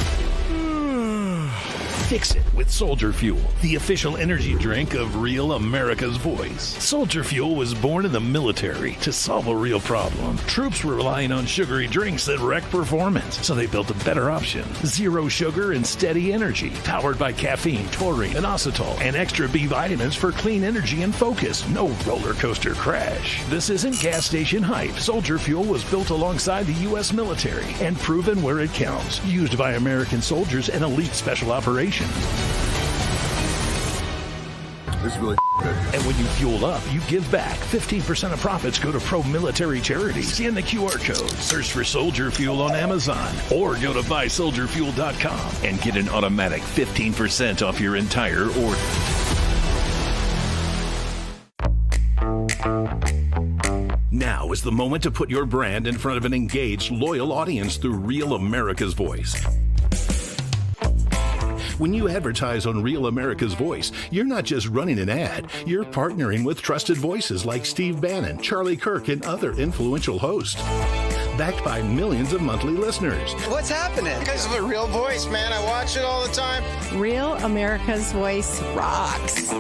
Fix it with Soldier Fuel, the official energy drink of Real America's Voice. Soldier Fuel was born in the military to solve a real problem. Troops were relying on sugary drinks that wreck performance, so they built a better option. Zero sugar and steady energy, powered by caffeine, taurine, and inositol, and extra B vitamins for clean energy and focus. No roller coaster crash. This isn't gas station hype. Soldier Fuel was built alongside the U.S. military and proven where it counts. Used by American soldiers and elite special operations. This is really good. And when you fuel up, you give back. 15% of profits go to pro-military charities. Scan the QR code, search for Soldier Fuel on Amazon, or go to buysoldierfuel.com and get an automatic 15% off your entire order. Now is the moment to put your brand in front of an engaged, loyal audience through Real America's Voice. When you advertise on Real America's Voice, you're not just running an ad, you're partnering with trusted voices like Steve Bannon, Charlie Kirk, and other influential hosts. Backed by millions of monthly listeners. What's happening? Because of a real voice, man. I watch it all the time. Real America's Voice rocks.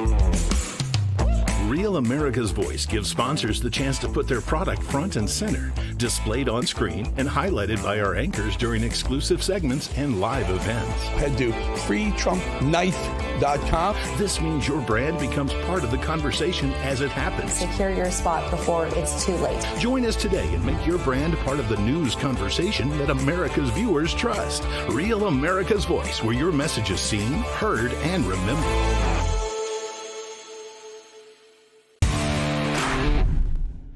Real America's Voice gives sponsors the chance to put their product front and center, displayed on screen and highlighted by our anchors during exclusive segments and live events. Head to freetrumpknife.com. This means your brand becomes part of the conversation as it happens. Secure your spot before it's too late. Join us today and make your brand part of the news conversation that America's viewers trust. Real America's Voice, where your message is seen, heard, and remembered.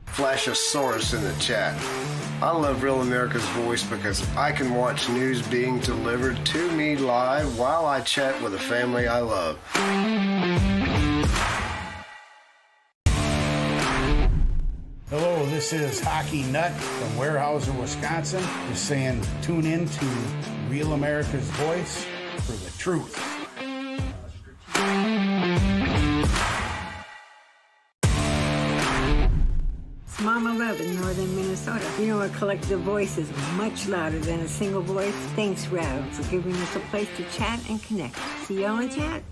Flash a source in the chat. I love Real America's Voice because I can watch news being delivered to me live while I chat with a family I love. Hello, this is Hockey Nut from Weyerhaeuser, Wisconsin. Just saying, tune in to Real America's Voice for the truth. Mama Love in northern Minnesota. You know, a collective voice is much louder than a single voice. Thanks, Rav, for giving us a place to chat and connect. See y'all in chat.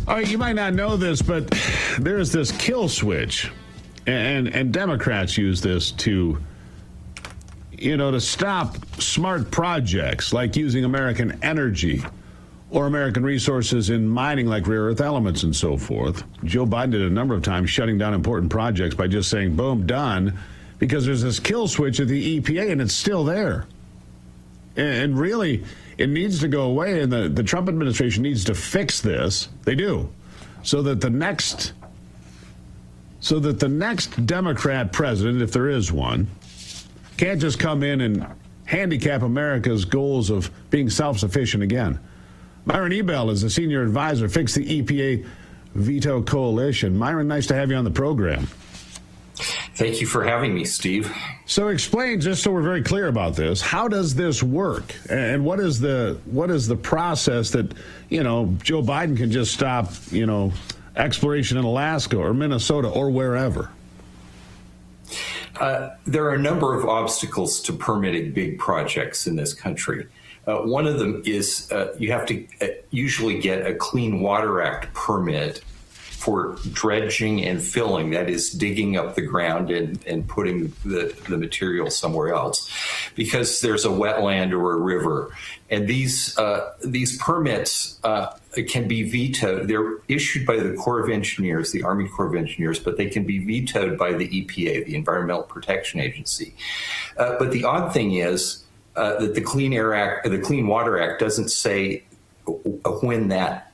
All right, you might not know this, but there's this kill switch, and Democrats use this to, to stop smart projects like using American energy or American resources in mining like rare earth elements and so forth. Joe Biden did a number of times shutting down important projects by just saying, boom, done, because there's this kill switch at the EPA, and it's still there. And really, it needs to go away, and the Trump administration needs to fix this. They do, so that the next Democrat president, if there is one, can't just come in and handicap America's goals of being self-sufficient again. Myron Ebell is a senior advisor, fix the EPA Veto Coalition. Myron, nice to have you on the program. Thank you for having me, Steve. So explain, just so we're very clear about this, how does this work? And what is the process that, Joe Biden can just stop, exploration in Alaska or Minnesota or wherever? There are a number of obstacles to permitting big projects in this country. One of them is you have to usually get a Clean Water Act permit for dredging and filling, that is digging up the ground and putting the material somewhere else, because there's a wetland or a river. And these permits can be vetoed. They're issued by the Corps of Engineers, the Army Corps of Engineers, but they can be vetoed by the EPA, the Environmental Protection Agency. But the odd thing is that the Clean Water Act doesn't say when that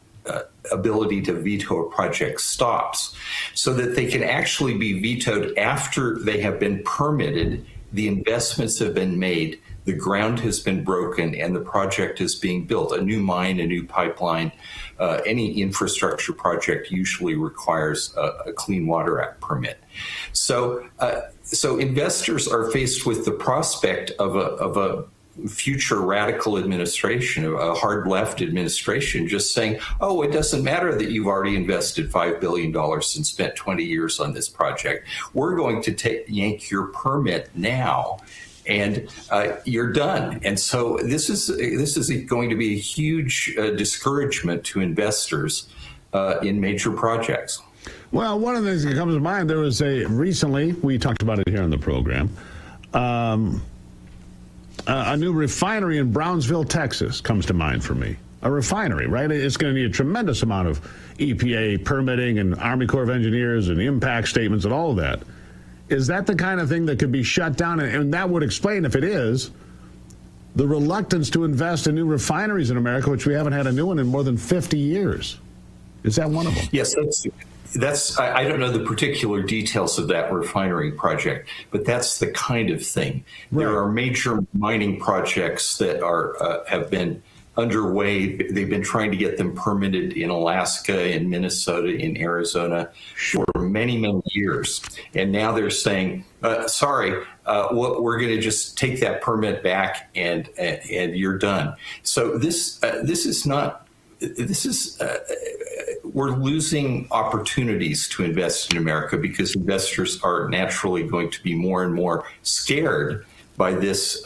ability to veto a project stops, so that they can actually be vetoed after they have been permitted, the investments have been made, the ground has been broken, and the project is being built. A new mine, a new pipeline, any infrastructure project usually requires a Clean Water Act permit. So investors are faced with the prospect of a future radical administration, a hard left administration, just saying, oh, it doesn't matter that you've already invested $5 billion and spent 20 years on this project. We're going to yank your permit now, and you're done. And so this is going to be a huge discouragement to investors in major projects. Well, one of the things that comes to mind, there was recently, we talked about it here on the program, a new refinery in Brownsville, Texas comes to mind for me. A refinery, right? It's going to need a tremendous amount of EPA permitting and Army Corps of Engineers and impact statements and all of that. Is that the kind of thing that could be shut down? And that would explain, if it is, the reluctance to invest in new refineries in America, which we haven't had a new one in more than 50 years. Is that one of them? Yes, I don't know the particular details of that refinery project, but that's the kind of thing. Right. There are major mining projects that have been underway. They've been trying to get them permitted in Alaska, in Minnesota, in Arizona for many, many years. And now they're saying, sorry, we're going to just take that permit back and you're done. So we're losing opportunities to invest in America because investors are naturally going to be more and more scared by this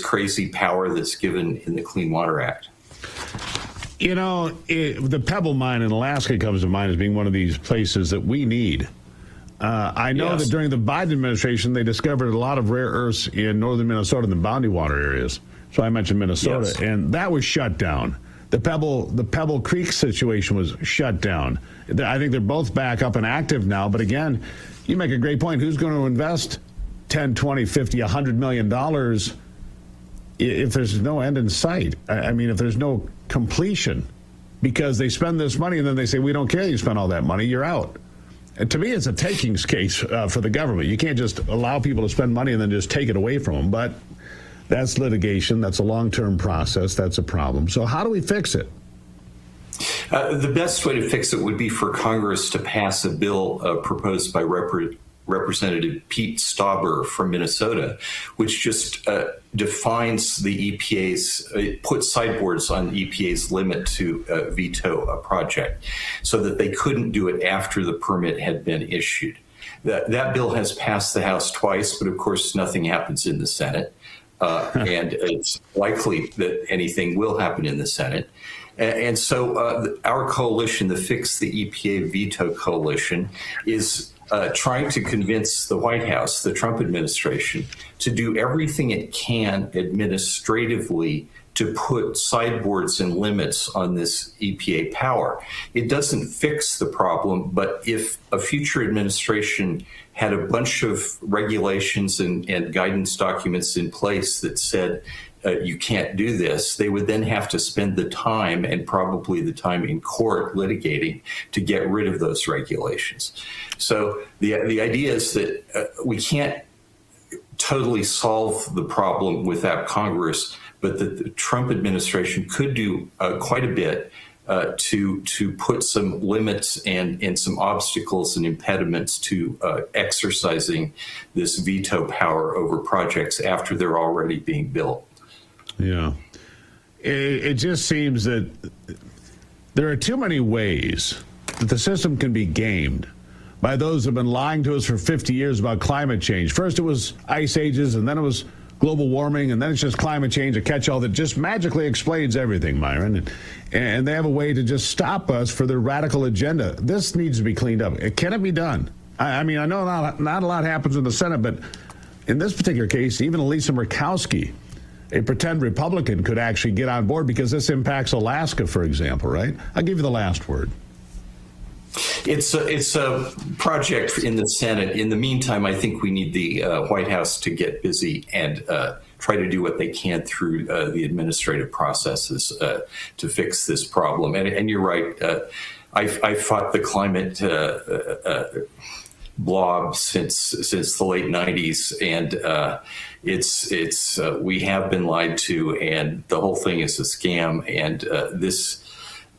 crazy power that's given in the Clean Water Act. The Pebble Mine in Alaska comes to mind as being one of these places that we need. I know that during the Biden administration, they discovered a lot of rare earths in northern Minnesota, in the boundary water areas. So I mentioned Minnesota, and that was shut down. The Pebble Creek situation was shut down. I think they're both back up and active now. But again, you make a great point. Who's going to invest $10, $20, $50, $100 million if there's no end in sight? I mean, if there's no completion, because they spend this money and then they say, we don't care you spent all that money, you're out. And to me, it's a takings case for the government. You can't just allow people to spend money and then just take it away from them. But that's litigation. That's a long-term process. That's a problem. So how do we fix it? The best way to fix it would be for Congress to pass a bill proposed by Representative Pete Stauber from Minnesota, which just defines the EPA's, puts sideboards on the EPA's limit to veto a project so that they couldn't do it after the permit had been issued. That bill has passed the House twice, but of course nothing happens in the Senate. And it's likely that anything will happen in the Senate. And so our coalition, the Fix the EPA Veto Coalition, is trying to convince the White House, the Trump administration, to do everything it can administratively to put sideboards and limits on this EPA power. It doesn't fix the problem, but if a future administration had a bunch of regulations and guidance documents in place that said you can't do this, they would then have to spend the time, and probably the time in court litigating, to get rid of those regulations. So the idea is that we can't totally solve the problem without Congress, but that the Trump administration could do quite a bit to put some limits and some obstacles and impediments to exercising this veto power over projects after they're already being built. Yeah. It just seems that there are too many ways that the system can be gamed by those who have been lying to us for 50 years about climate change. First it was ice ages, and then it was global warming, and then it's just climate change, a catch-all that just magically explains everything, Myron. And they have a way to just stop us for their radical agenda. This needs to be cleaned up. Can it be done? I mean, I know not a lot happens in the Senate, but in this particular case, even Elisa Murkowski, a pretend Republican, could actually get on board because this impacts Alaska, for example, right? I'll give you the last word. It's a project in the Senate. In the meantime, I think we need the White House to get busy and try to do what they can through the administrative processes to fix this problem. And you're right. I fought the climate blob since the late 90s, and it's we have been lied to, and the whole thing is a scam. And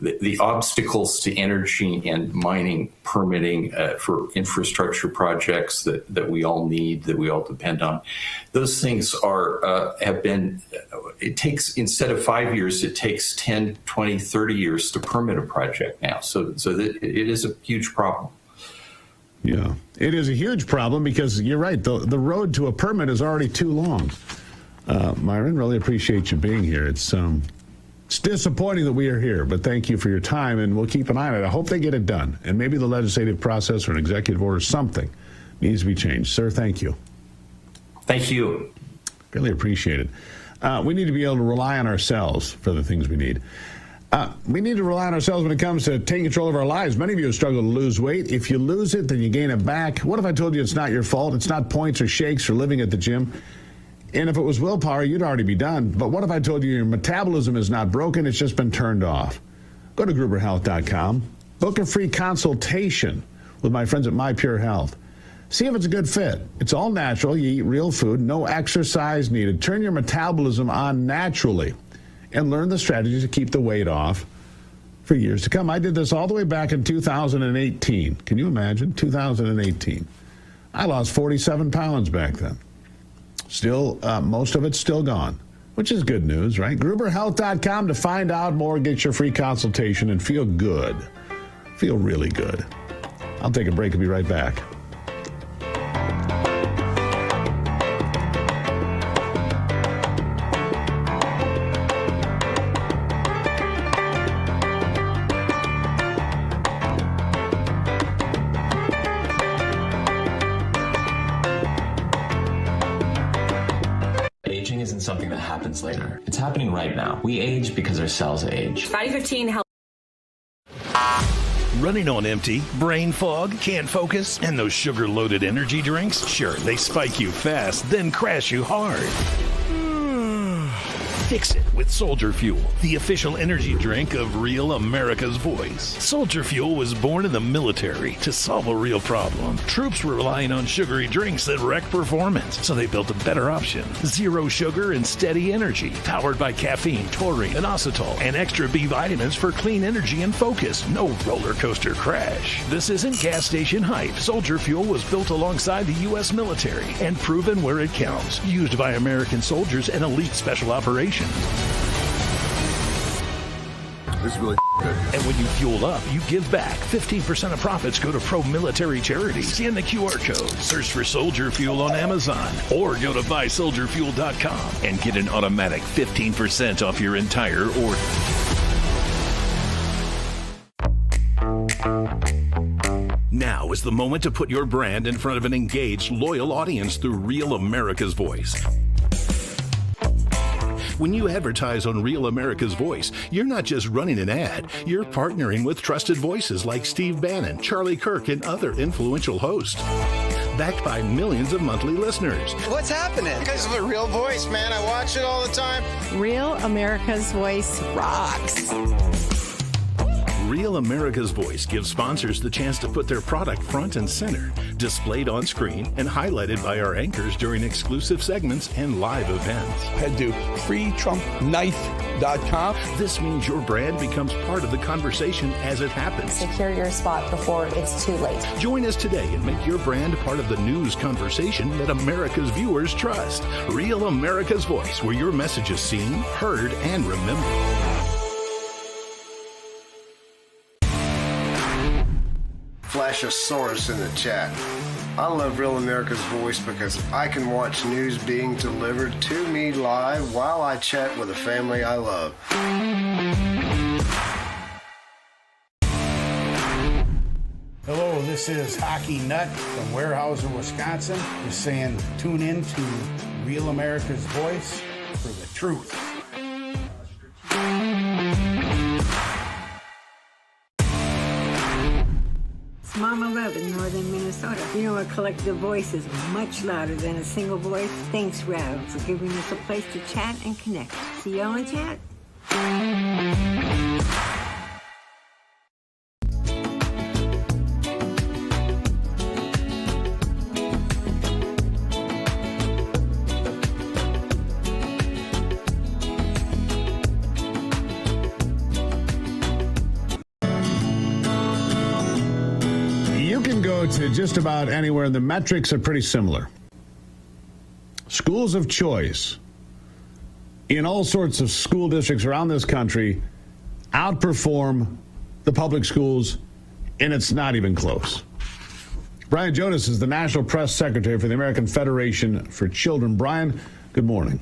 the obstacles to energy and mining permitting for infrastructure projects that we all need, that we all depend on, those things have been, it takes, instead of 5 years, it takes 10, 20, 30 years to permit a project now. So that it is a huge problem. Yeah, it is a huge problem because you're right. The road to a permit is already too long. Myron, really appreciate you being here. It's disappointing that we are here, but thank you for your time, and we'll keep an eye on it. I hope they get it done, and maybe the legislative process or an executive order, something needs to be changed. Sir, thank you. Thank you. Really appreciate it. We need to be able to rely on ourselves for the things we need. We need to rely on ourselves when it comes to taking control of our lives. Many of you struggle to lose weight. If you lose it, then you gain it back. What if I told you it's not your fault? It's not points or shakes or living at the gym. And if it was willpower, you'd already be done. But what if I told you your metabolism is not broken, it's just been turned off? Go to GruberHealth.com. Book a free consultation with my friends at My Pure Health. See if it's a good fit. It's all natural. You eat real food, no exercise needed. Turn your metabolism on naturally and learn the strategies to keep the weight off for years to come. I did this all the way back in 2018. Can you imagine? 2018. I lost 47 pounds back then. Still, most of it's still gone, which is good news, right? GruberHealth.com to find out more, get your free consultation, and feel good. Feel really good. I'll take a break and be right back. Something that happens later. It's happening right now. We age because our cells age. 515 help. Running on empty, brain fog, can't focus, and those sugar-loaded energy drinks? Sure, they spike you fast, then crash you hard. Fix it with Soldier Fuel, the official energy drink of Real America's Voice. Soldier Fuel was born in the military to solve a real problem. Troops were relying on sugary drinks that wreck performance, so they built a better option. Zero sugar and steady energy, powered by caffeine, taurine, and inositol, and extra B vitamins for clean energy and focus. No roller coaster crash. This isn't gas station hype. Soldier Fuel was built alongside the U.S. military and proven where it counts. Used by American soldiers and elite special operations. This is really good. And when you fuel up, you give back. 15% of profits go to pro-military charities. Scan the QR code, search for Soldier Fuel on Amazon, or go to buysoldierfuel.com and get an automatic 15% off your entire order. Now is the moment to put your brand in front of an engaged, loyal audience through Real America's Voice. When you advertise on Real America's Voice, you're not just running an ad, you're partnering with trusted voices like Steve Bannon, Charlie Kirk, and other influential hosts. Backed by millions of monthly listeners. What's happening? Because of a real voice, man. I watch it all the time. Real America's Voice rocks. Real America's Voice gives sponsors the chance to put their product front and center, displayed on screen and highlighted by our anchors during exclusive segments and live events. Head to freetrumpknife.com. This means your brand becomes part of the conversation as it happens. Secure your spot before it's too late. Join us today and make your brand part of the news conversation that America's viewers trust. Real America's Voice, where your message is seen, heard, and remembered. Flash a source in the chat. I love Real America's Voice because I can watch news being delivered to me live while I chat with a family I love. Hello, this is Hockey Nut from Weyerhaeuser, Wisconsin. Just saying, tune in to Real America's Voice for the truth. It's Mama Rev in northern Minnesota. You know, a collective voice is much louder than a single voice. Thanks, Rev, for giving us a place to chat and connect. See y'all in chat. To just about anywhere, the metrics are pretty similar. Schools of choice in all sorts of school districts around this country outperform the public schools, and it's not even close. Brian Jonas is the National Press Secretary for the American Federation for Children. Brian, good morning.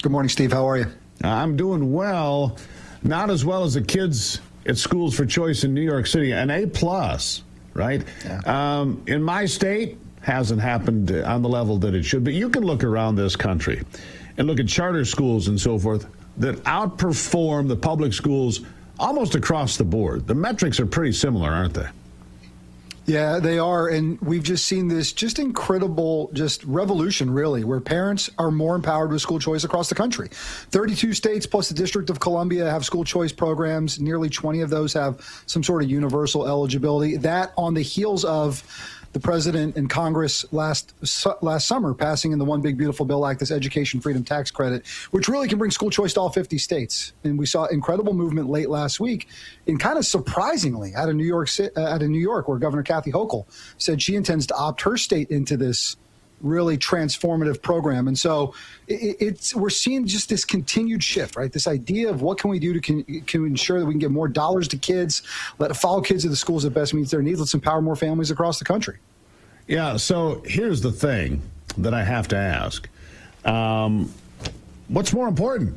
Good morning, Steve. How are you? I'm doing well. Not as well as the kids at Schools for Choice in New York City. An A+. Right? Yeah. In my state, hasn't happened on the level that it should. But you can look around this country and look at charter schools and so forth that outperform the public schools almost across the board. The metrics are pretty similar, aren't they? Yeah, they are. And we've just seen this just incredible revolution, really, where parents are more empowered with school choice across the country. 32 states plus the District of Columbia have school choice programs. Nearly 20 of those have some sort of universal eligibility. That on the heels of the president and Congress last summer passing in the One Big Beautiful Bill Act, this education freedom tax credit, which really can bring school choice to all 50 states. And we saw incredible movement late last week, and kind of surprisingly out of New York, where Governor Kathy Hochul said she intends to opt her state into this really transformative program. And so we're seeing just this continued shift, right? This idea of what can we do to ensure that we can get more dollars to kids, follow kids to the schools that best meets their needs. Let's empower more families across the country. Yeah, so here's the thing that I have to ask. What's more important,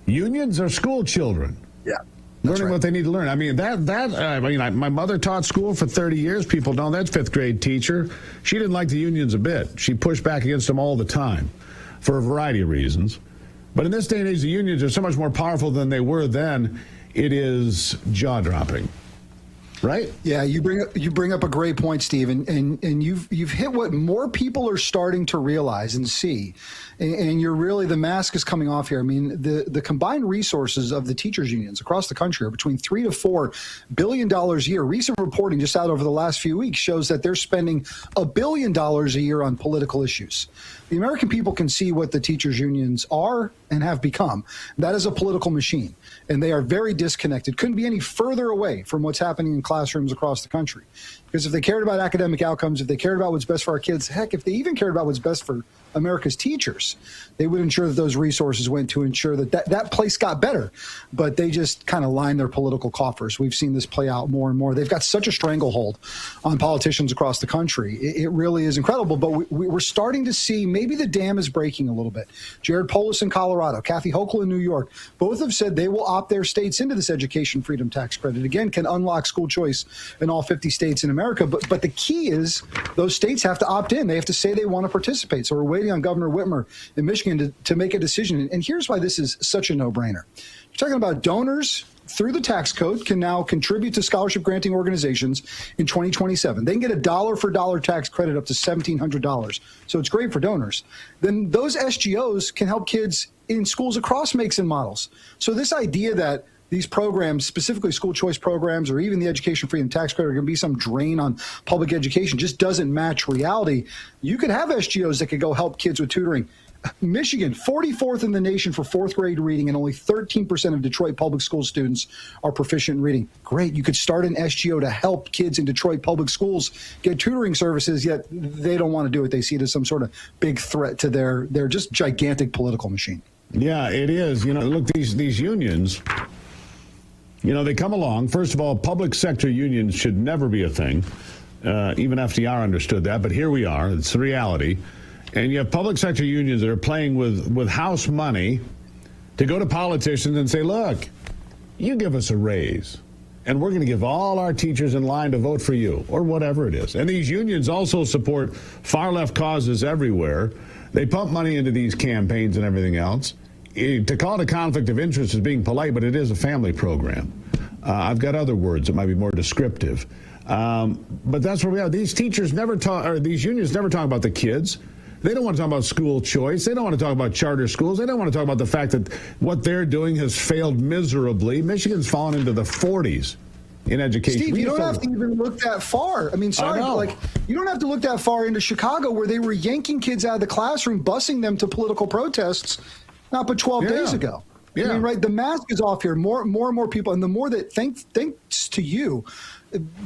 unions or school children? Yeah. Learning what they need to learn. I mean, my mother taught school for 30 years. People know that, fifth grade teacher. She didn't like the unions a bit. She pushed back against them all the time for a variety of reasons. But in this day and age, the unions are so much more powerful than they were then. It is jaw-dropping. Right? Yeah, you bring up a great point, Steve, and you've hit what more people are starting to realize and see, and you're really, the mask is coming off here. I mean, the combined resources of the teachers unions across the country are between $3 to $4 billion a year. Recent reporting just out over the last few weeks shows that they're spending $1 billion a year on political issues. The American people can see what the teachers unions are and have become. That is a political machine, and they are very disconnected. Couldn't be any further away from what's happening in classrooms across the country. Because if they cared about academic outcomes, if they cared about what's best for our kids, heck, if they even cared about what's best for America's teachers, they would ensure that those resources went to ensure that place got better. But they just kind of line their political coffers. We've seen this play out more and more. They've got such a stranglehold on politicians across the country. It really is incredible. But we're starting to see maybe the dam is breaking a little bit. Jared Polis in Colorado, Kathy Hochul in New York, both have said they will opt their states into this education freedom tax credit. Again, can unlock school choice in all 50 states in America. But the key is those states have to opt in. They have to say they want to participate. So we're waiting on Governor Whitmer in Michigan to make a decision. And here's why this is such a no-brainer. You're talking about donors through the tax code can now contribute to scholarship granting organizations in 2027. They can get a dollar-for-dollar tax credit up to $1,700. So it's great for donors. Then those SGOs can help kids in schools across makes and models. So this idea that these programs, specifically school choice programs or even the education freedom tax credit, are going to be some drain on public education, just doesn't match reality. You could have SGOs that could go help kids with tutoring. Michigan, 44th in the nation for fourth grade reading, and only 13% of Detroit public school students are proficient in reading. Great. You could start an SGO to help kids in Detroit public schools get tutoring services, yet they don't want to do it. They see it as some sort of big threat to their just gigantic political machine. Yeah, it is. Look, these unions, they come along. First of all, public sector unions should never be a thing. Even FDR understood that, but here we are. It's the reality. And you have public sector unions that are playing with house money to go to politicians and say, look, you give us a raise, and we're going to give all our teachers in line to vote for you, or whatever it is. And these unions also support far-left causes everywhere. They pump money into these campaigns and everything else. To call it a conflict of interest is being polite, but it is a family program. I've got other words that might be more descriptive. But that's where we are. These teachers never talk, or these unions never talk about the kids. They don't want to talk about school choice. They don't want to talk about charter schools. They don't want to talk about the fact that what they're doing has failed miserably. Michigan's fallen into the 40s in education. Steve, you don't have to even look that far. I mean, sorry, but you don't have to look that far into Chicago, where they were yanking kids out of the classroom, busing them to political protests, not but 12 days ago. Yeah. I mean, right, the mask is off here. More and more people, and the more that thanks to you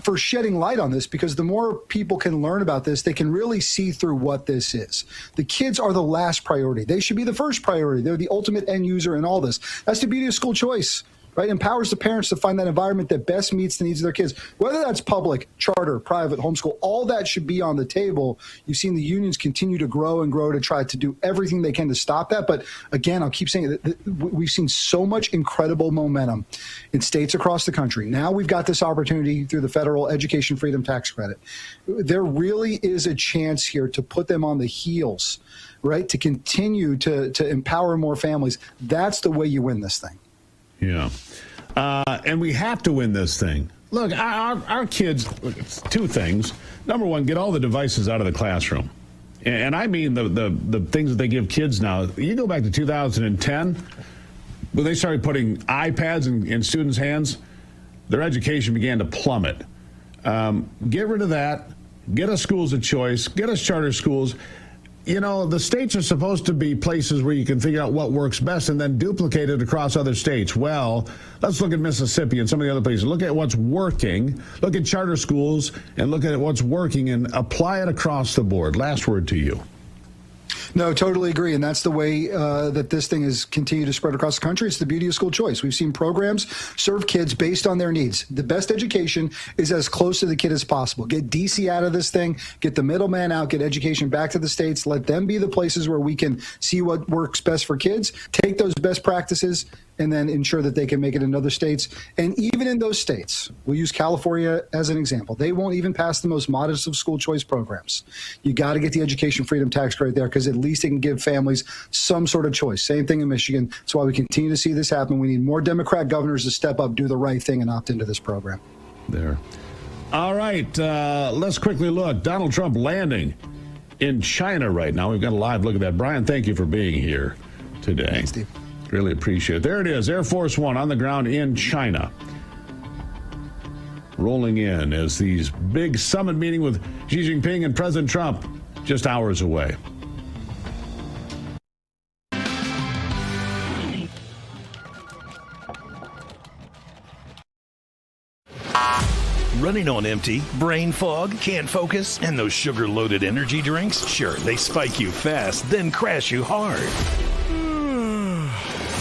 for shedding light on this, because the more people can learn about this, they can really see through what this is. The kids are the last priority. They should be the first priority. They're the ultimate end user in all this. That's the beauty of school choice, right? Empowers the parents to find that environment that best meets the needs of their kids. Whether that's public, charter, private, homeschool, all that should be on the table. You've seen the unions continue to grow and grow to try to do everything they can to stop that. But again, I'll keep saying that we've seen so much incredible momentum in states across the country. Now we've got this opportunity through the federal education freedom tax credit. There really is a chance here to put them on the heels, right? To continue to empower more families. That's the way you win this thing. Yeah. And we have to win this thing. Look, our kids, it's two things. Number one, get all the devices out of the classroom. And I mean the things that they give kids now. You go back to 2010, when they started putting iPads in students' hands, their education began to plummet. Get rid of that. Get us schools of choice. Get us charter schools. The states are supposed to be places where you can figure out what works best and then duplicate it across other states. Well, let's look at Mississippi and some of the other places. Look at what's working. Look at charter schools and look at what's working and apply it across the board. Last word to you. No, totally agree. And that's the way that this thing has continued to spread across the country. It's the beauty of school choice. We've seen programs serve kids based on their needs. The best education is as close to the kid as possible. Get DC out of this thing, get the middleman out, get education back to the states, let them be the places where we can see what works best for kids, take those best practices, and then ensure that they can make it in other states. And even in those states, we'll use California as an example, they won't even pass the most modest of school choice programs. You got to get the education freedom tax credit there, because at least it can give families some sort of choice. Same thing in Michigan. That's why we continue to see this happen. We need more Democrat governors to step up, do the right thing, and opt into this program. There. All right, let's quickly look. Donald Trump landing in China right now. We've got a live look at that. Brian, thank you for being here today. Thanks, Steve. Really appreciate it. There it is, Air Force One on the ground in China. Rolling in as these big summit meeting with Xi Jinping and President Trump just hours away. Running on empty, brain fog, can't focus, and those sugar-loaded energy drinks? Sure, they spike you fast, then crash you hard.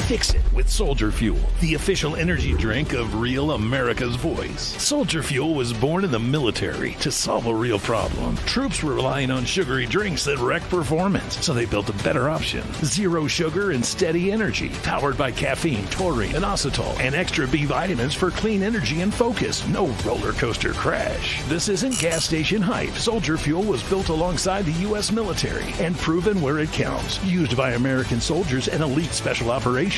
Fix it with Soldier Fuel, the official energy drink of real America's voice. Soldier Fuel was born in the military to solve a real problem. Troops were relying on sugary drinks that wreck performance, so they built a better option. Zero sugar and steady energy, powered by caffeine, taurine, inositol, and extra B vitamins for clean energy and focus. No roller coaster crash. This isn't gas station hype. Soldier Fuel was built alongside the U.S. military and proven where it counts. Used by American soldiers and elite special operations.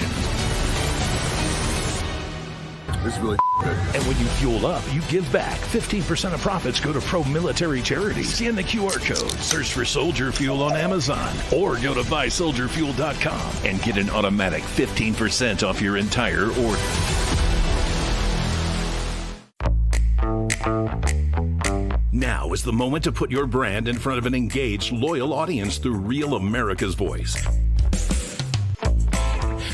This is really good. And when you fuel up, you give back. 15% of profits go to pro-military charities. Scan the QR code, search for Soldier Fuel on Amazon, or go to buysoldierfuel.com and get an automatic 15% off your entire order. Now is the moment to put your brand in front of an engaged, loyal audience through Real America's Voice.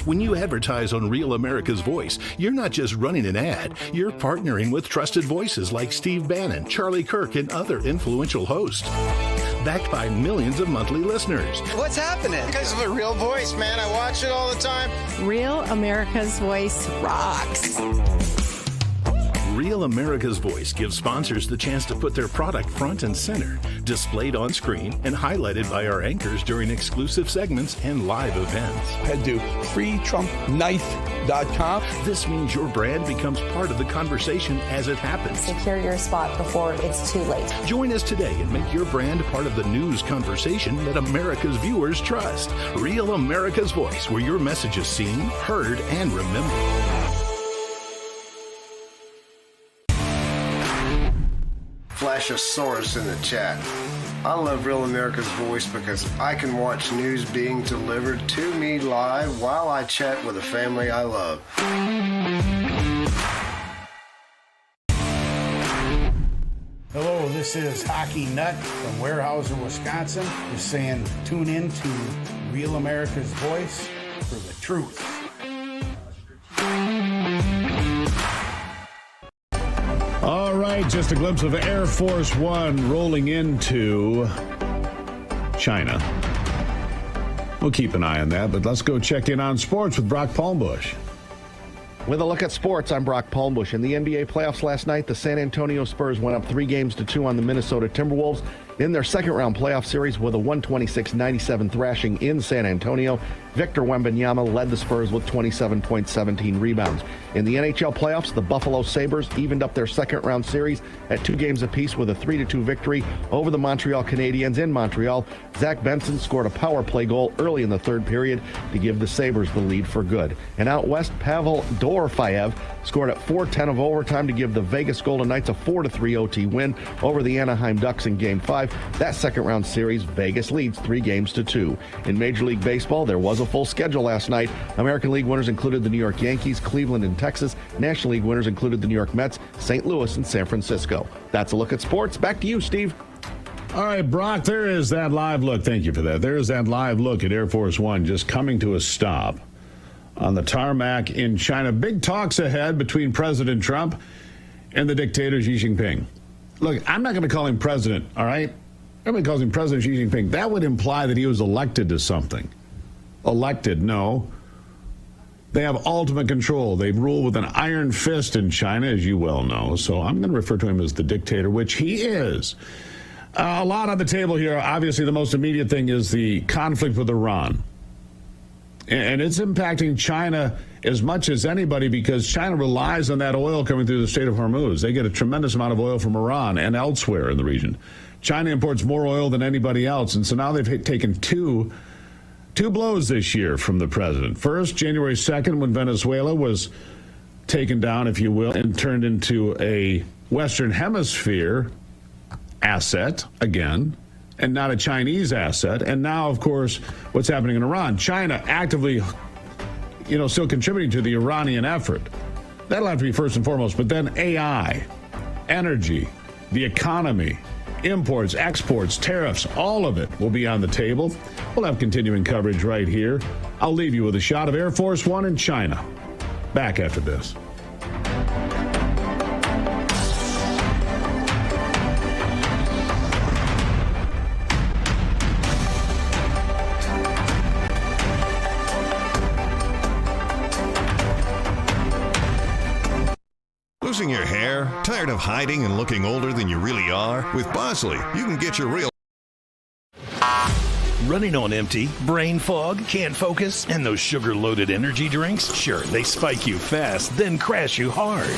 When you advertise on Real America's Voice, you're not just running an ad, you're partnering with trusted voices like Steve Bannon, Charlie Kirk, and other influential hosts. Backed by millions of monthly listeners. What's happening? Because of a real voice, man. I watch it all the time. Real America's Voice rocks. Real America's Voice gives sponsors the chance to put their product front and center, displayed on screen and highlighted by our anchors during exclusive segments and live events. Head to freetrumpknife.com. This means your brand becomes part of the conversation as it happens. Secure your spot before it's too late. Join us today and make your brand part of the news conversation that America's viewers trust. Real America's Voice, where your message is seen, heard, and remembered. Flash a source in the chat. I love Real America's Voice because I can watch news being delivered to me live while I chat with the family I love. Hello, this is Hockey Nut from Weyerhaeuser, Wisconsin. Just saying, tune in to Real America's Voice for the truth. All right, just a glimpse of Air Force One rolling into China. We'll keep an eye on that, but let's go check in on sports with Brock Palmbush. With a look at sports, I'm Brock Palmbush. In the NBA playoffs last night, the San Antonio Spurs went up 3-2 on the Minnesota Timberwolves in their second-round playoff series with a 126-97 thrashing in San Antonio. Victor Wembanyama led the Spurs with 27.17 rebounds. In the NHL playoffs, the Buffalo Sabres evened up their second-round series at 2 games apiece with a 3-2 victory over the Montreal Canadiens in Montreal. Zach Benson scored a power play goal early in the third period to give the Sabres the lead for good. And out west, Pavel Dorofeyev scored at 4:10 of overtime to give the Vegas Golden Knights a 4-3 OT win over the Anaheim Ducks in Game 5. That second-round series, Vegas leads 3-2. In Major League Baseball, there was a full schedule last night. American League winners included the New York Yankees, Cleveland, and Texas. National League winners included the New York Mets, St. Louis, and San Francisco. That's a look at sports. Back to you, Steve. All right, Brock, there is that live look. Thank you for that. There is that live look at Air Force One just coming to a stop on the tarmac in China. Big talks ahead between President Trump and the dictator Xi Jinping. Look, I'm not going to call him president, all right? Everybody calls him President Xi Jinping. That would imply that he was elected to something. Elected, no. They have ultimate control. They rule with an iron fist in China, as you well know. So I'm going to refer to him as the dictator, which he is. A lot on the table here. Obviously, the most immediate thing is the conflict with Iran. And it's impacting China as much as anybody because China relies on that oil coming through the Strait of Hormuz. They get a tremendous amount of oil from Iran and elsewhere in the region. China imports more oil than anybody else. And so now they've taken two blows this year from the president. First, January 2nd, when Venezuela was taken down, if you will, and turned into a Western Hemisphere asset again, and not a Chinese asset. And now, of course, what's happening in Iran. China actively, still contributing to the Iranian effort. That'll have to be first and foremost. But then AI, energy, the economy, imports, exports, tariffs, all of it will be on the table. We'll have continuing coverage right here. I'll leave you with a shot of Air Force One in China. Back after this. Losing your hair? Tired of hiding and looking older than you really are? With Bosley, you can get your real... Running on empty, brain fog, can't focus, and those sugar-loaded energy drinks? Sure, they spike you fast, then crash you hard.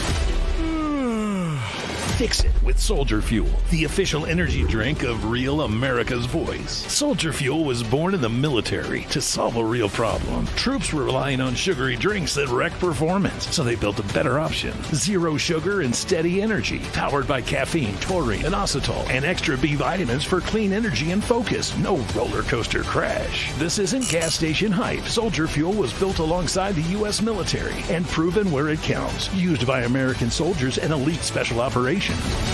Fix it with Soldier Fuel, the official energy drink of Real America's Voice. Soldier Fuel was born in the military to solve a real problem. Troops were relying on sugary drinks that wreck performance, so they built a better option. Zero sugar and steady energy, powered by caffeine, taurine, and inositol, and extra B vitamins for clean energy and focus. No roller coaster crash. This isn't gas station hype. Soldier Fuel was built alongside the U.S. military and proven where it counts. Used by American soldiers and elite special operations. station.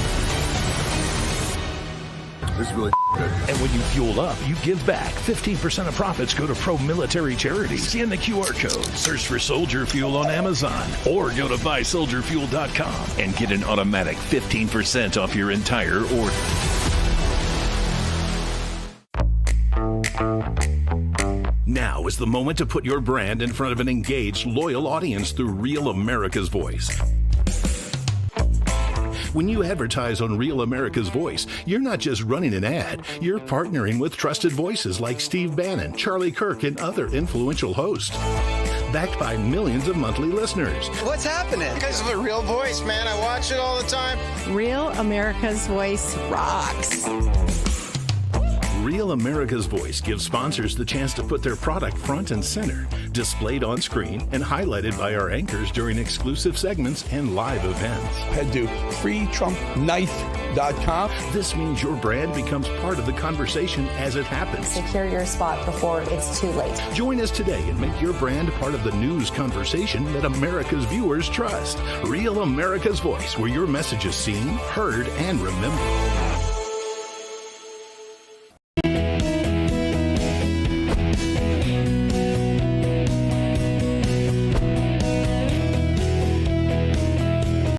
This is really good. And when you fuel up, you give back. 15% of profits go to pro-military charities. Scan the QR code, search for Soldier Fuel on Amazon, or go to buysoldierfuel.com and get an automatic 15% off your entire order. Now is the moment to put your brand in front of an engaged, loyal audience through Real America's Voice. When you advertise on Real America's Voice, you're not just running an ad, you're partnering with trusted voices like Steve Bannon, Charlie Kirk, and other influential hosts. Backed by millions of monthly listeners. What's happening? Because of a real voice, man. I watch it all the time. Real America's Voice rocks. Real America's Voice gives sponsors the chance to put their product front and center, displayed on screen and highlighted by our anchors during exclusive segments and live events. Head to freetrumpknife.com. This means your brand becomes part of the conversation as it happens. Secure your spot before it's too late. Join us today and make your brand part of the news conversation that America's viewers trust. Real America's Voice, where your message is seen, heard, and remembered.